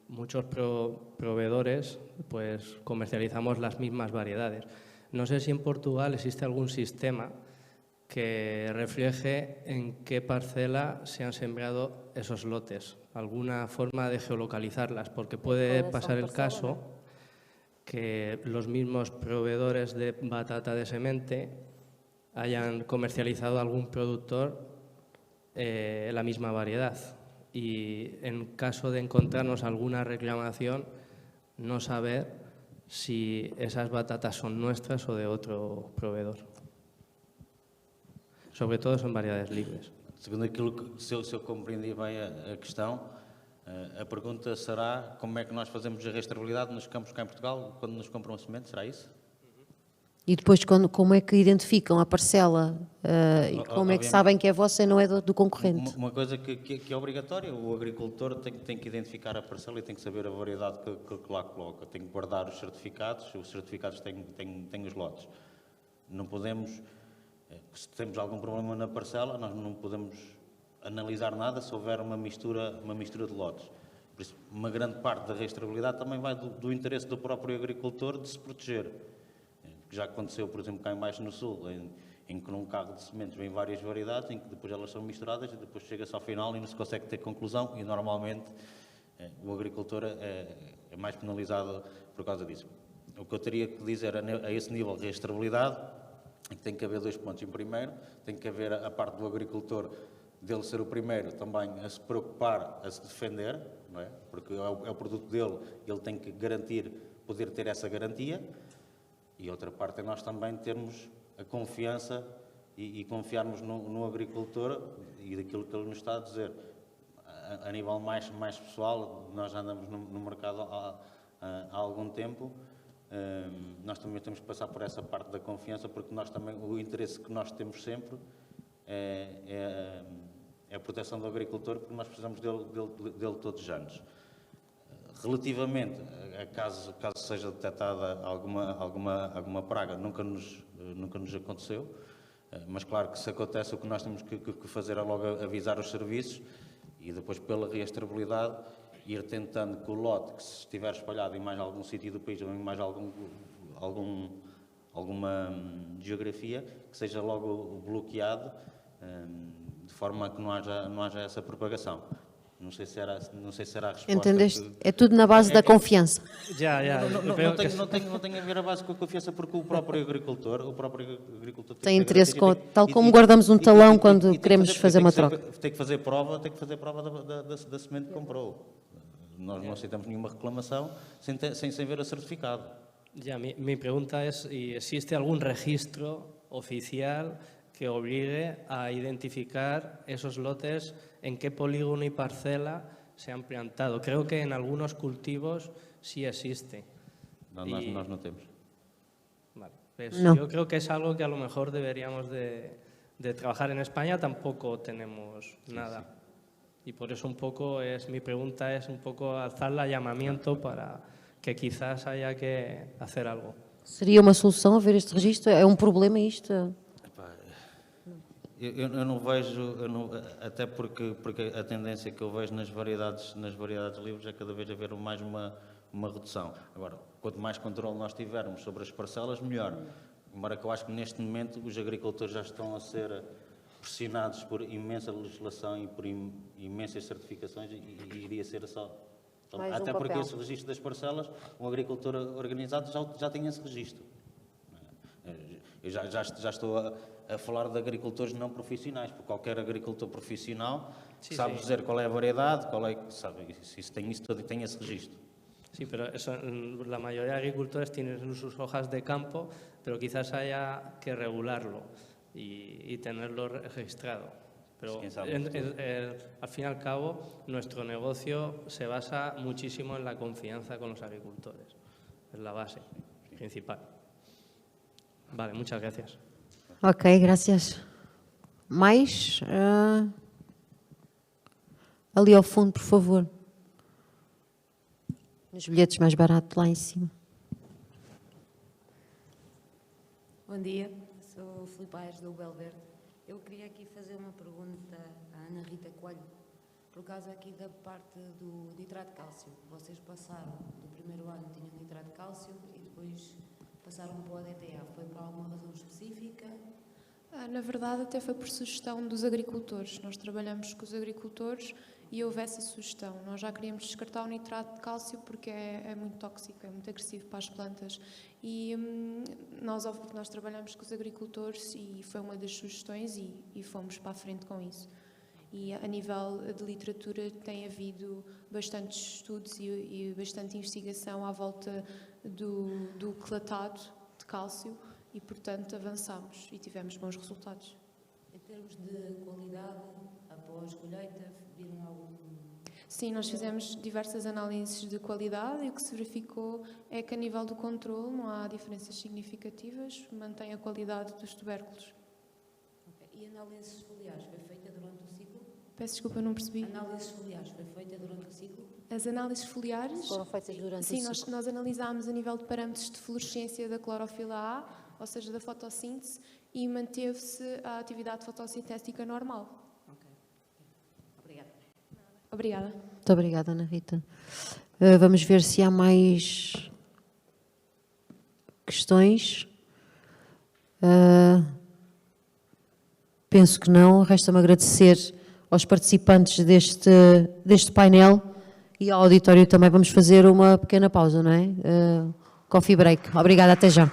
muchos proveedores pues, comercializamos las mismas variedades. No sé si en Portugal existe algún sistema que refleje en qué parcela se han sembrado esos lotes, alguna forma de geolocalizarlas, porque puede pasar el caso que los mismos proveedores de batata de semente hayan comercializado a algún productor la misma variedad y en caso de encontrarnos alguna reclamación no saber si esas batatas son nuestras o de otro proveedor. Sobre todo son variedades libres. Segundo aquilo que, se eu compreendi bem a questão, a pergunta será como é que nós fazemos a rastreabilidade nos campos cá em Portugal quando nos compram a semente, será isso? E depois, como é que identificam a parcela e como é que sabem que é vossa e não é do concorrente? Uma coisa que é obrigatória, o agricultor tem que identificar a parcela e tem que saber a variedade que lá coloca. Tem que guardar os certificados têm os lotes. Não podemos, se temos algum problema na parcela, nós não podemos analisar nada se houver uma mistura de lotes. Por isso, uma grande parte da rastreabilidade também vai do interesse do próprio agricultor de se proteger. Já aconteceu, por exemplo, cá em baixo no Sul, em que num carro de sementes vem várias variedades, em que depois elas são misturadas e depois chega-se ao final e não se consegue ter conclusão e normalmente o agricultor é mais penalizado por causa disso. O que eu teria que dizer a esse nível de rastreabilidade é que tem que haver dois pontos. Em primeiro, tem que haver a parte do agricultor, dele ser o primeiro também a se preocupar, a se defender, não é? Porque é o produto dele, ele tem que garantir, poder ter essa garantia. E outra parte é nós também termos a confiança e confiarmos no agricultor e daquilo que ele nos está a dizer. A nível mais pessoal, nós já andamos no mercado há algum tempo, nós também temos que passar por essa parte da confiança, porque nós também, o interesse que nós temos sempre é a proteção do agricultor, porque nós precisamos dele todos os anos. Relativamente a caso seja detectada alguma praga, nunca nos aconteceu, mas claro que se acontece, o que nós temos que fazer é logo avisar os serviços e depois pela rastreabilidade ir tentando que o lote que se estiver espalhado em mais algum sítio do país ou em mais alguma geografia, que seja logo bloqueado de forma a que não haja essa propagação. Não sei se era a resposta. Entendeste? É tudo na base da confiança. Não tem a ver a base com a confiança, porque o próprio agricultor tem interesse, tal como guardamos um talão quando queremos fazer uma troca. Tem que fazer prova da semente que comprou. Nós não aceitamos nenhuma reclamação sem ver o certificado. Mi pregunta es si existe algún registro oficial que obligue a identificar esos lotes, en qué polígono y parcela se han plantado. Creo que en algunos cultivos sí existe. Nós não temos. Vale. Pues no. Yo creo que es algo que a lo mejor deberíamos de trabajar. En España tampoco tenemos nada. Sí. Y por eso mi pregunta es un poco alzar el llamamiento para que quizás haya que hacer algo. Seria uma solução haver este registro? É um problema isto? Eu não vejo, até porque a tendência que eu vejo nas variedades livres é cada vez haver mais uma redução. Agora, quanto mais controle nós tivermos sobre as parcelas, melhor. Embora que eu acho que neste momento os agricultores já estão a ser pressionados por imensa legislação e por imensas certificações e iria ser só... Mais Até um porque papel. esse registro das parcelas, um agricultor organizado já tem esse registro. Eu já estou a falar de agricultores não profissionais, porque qualquer agricultor profissional sabe dizer qual é a variedade, sabe, isso tem esse registro. Sí, pero eso, la mayoría de agricultores tienen sus hojas de campo, pero quizás haya que regularlo y tenerlo registrado. Pero Sí, sabe. al fin y al cabo, nuestro negocio se basa muchísimo en la confianza con los agricultores. Es la base principal. Vale, muchas gracias. Ok, graças. Mais? Ali ao fundo, por favor. Nos bilhetes mais baratos, lá em cima. Bom dia, sou Filipe Aires do Belverde. Eu queria aqui fazer uma pergunta à Ana Rita Coelho, por causa aqui da parte do nitrato de cálcio. Vocês passaram, do primeiro ano tinham nitrato de cálcio e depois passaram para o DTA. Foi por alguma razão específica? Na verdade, até foi por sugestão dos agricultores. Nós trabalhamos com os agricultores e houve essa sugestão. Nós já queríamos descartar o nitrato de cálcio porque é muito tóxico, é muito agressivo para as plantas. E nós trabalhamos com os agricultores e foi uma das sugestões e fomos para a frente com isso. E a nível de literatura tem havido bastantes estudos e bastante investigação à volta do quelatado de cálcio e, portanto, avançamos e tivemos bons resultados. Em termos de qualidade, após colheita, viram algum... Sim, nós fizemos diversas análises de qualidade e o que se verificou é que a nível do controle não há diferenças significativas, mantém a qualidade dos tubérculos. Okay. E análises foliares foi feita durante o ciclo? Peço desculpa, não percebi. Análises foliares foi feita durante o ciclo? As análises foliares... Foram feitas durante o Sim, ciclo. nós analisámos a nível de parâmetros de fluorescência da clorofila A, ou seja, da fotossíntese, e manteve-se a atividade fotossintética normal. Ok. Obrigada. Obrigada. Muito obrigada, Ana Rita. Vamos ver se há mais questões. Penso que não. Resta-me agradecer aos participantes deste painel e ao auditório também. Vamos fazer uma pequena pausa, não é? Coffee break. Obrigada, até já.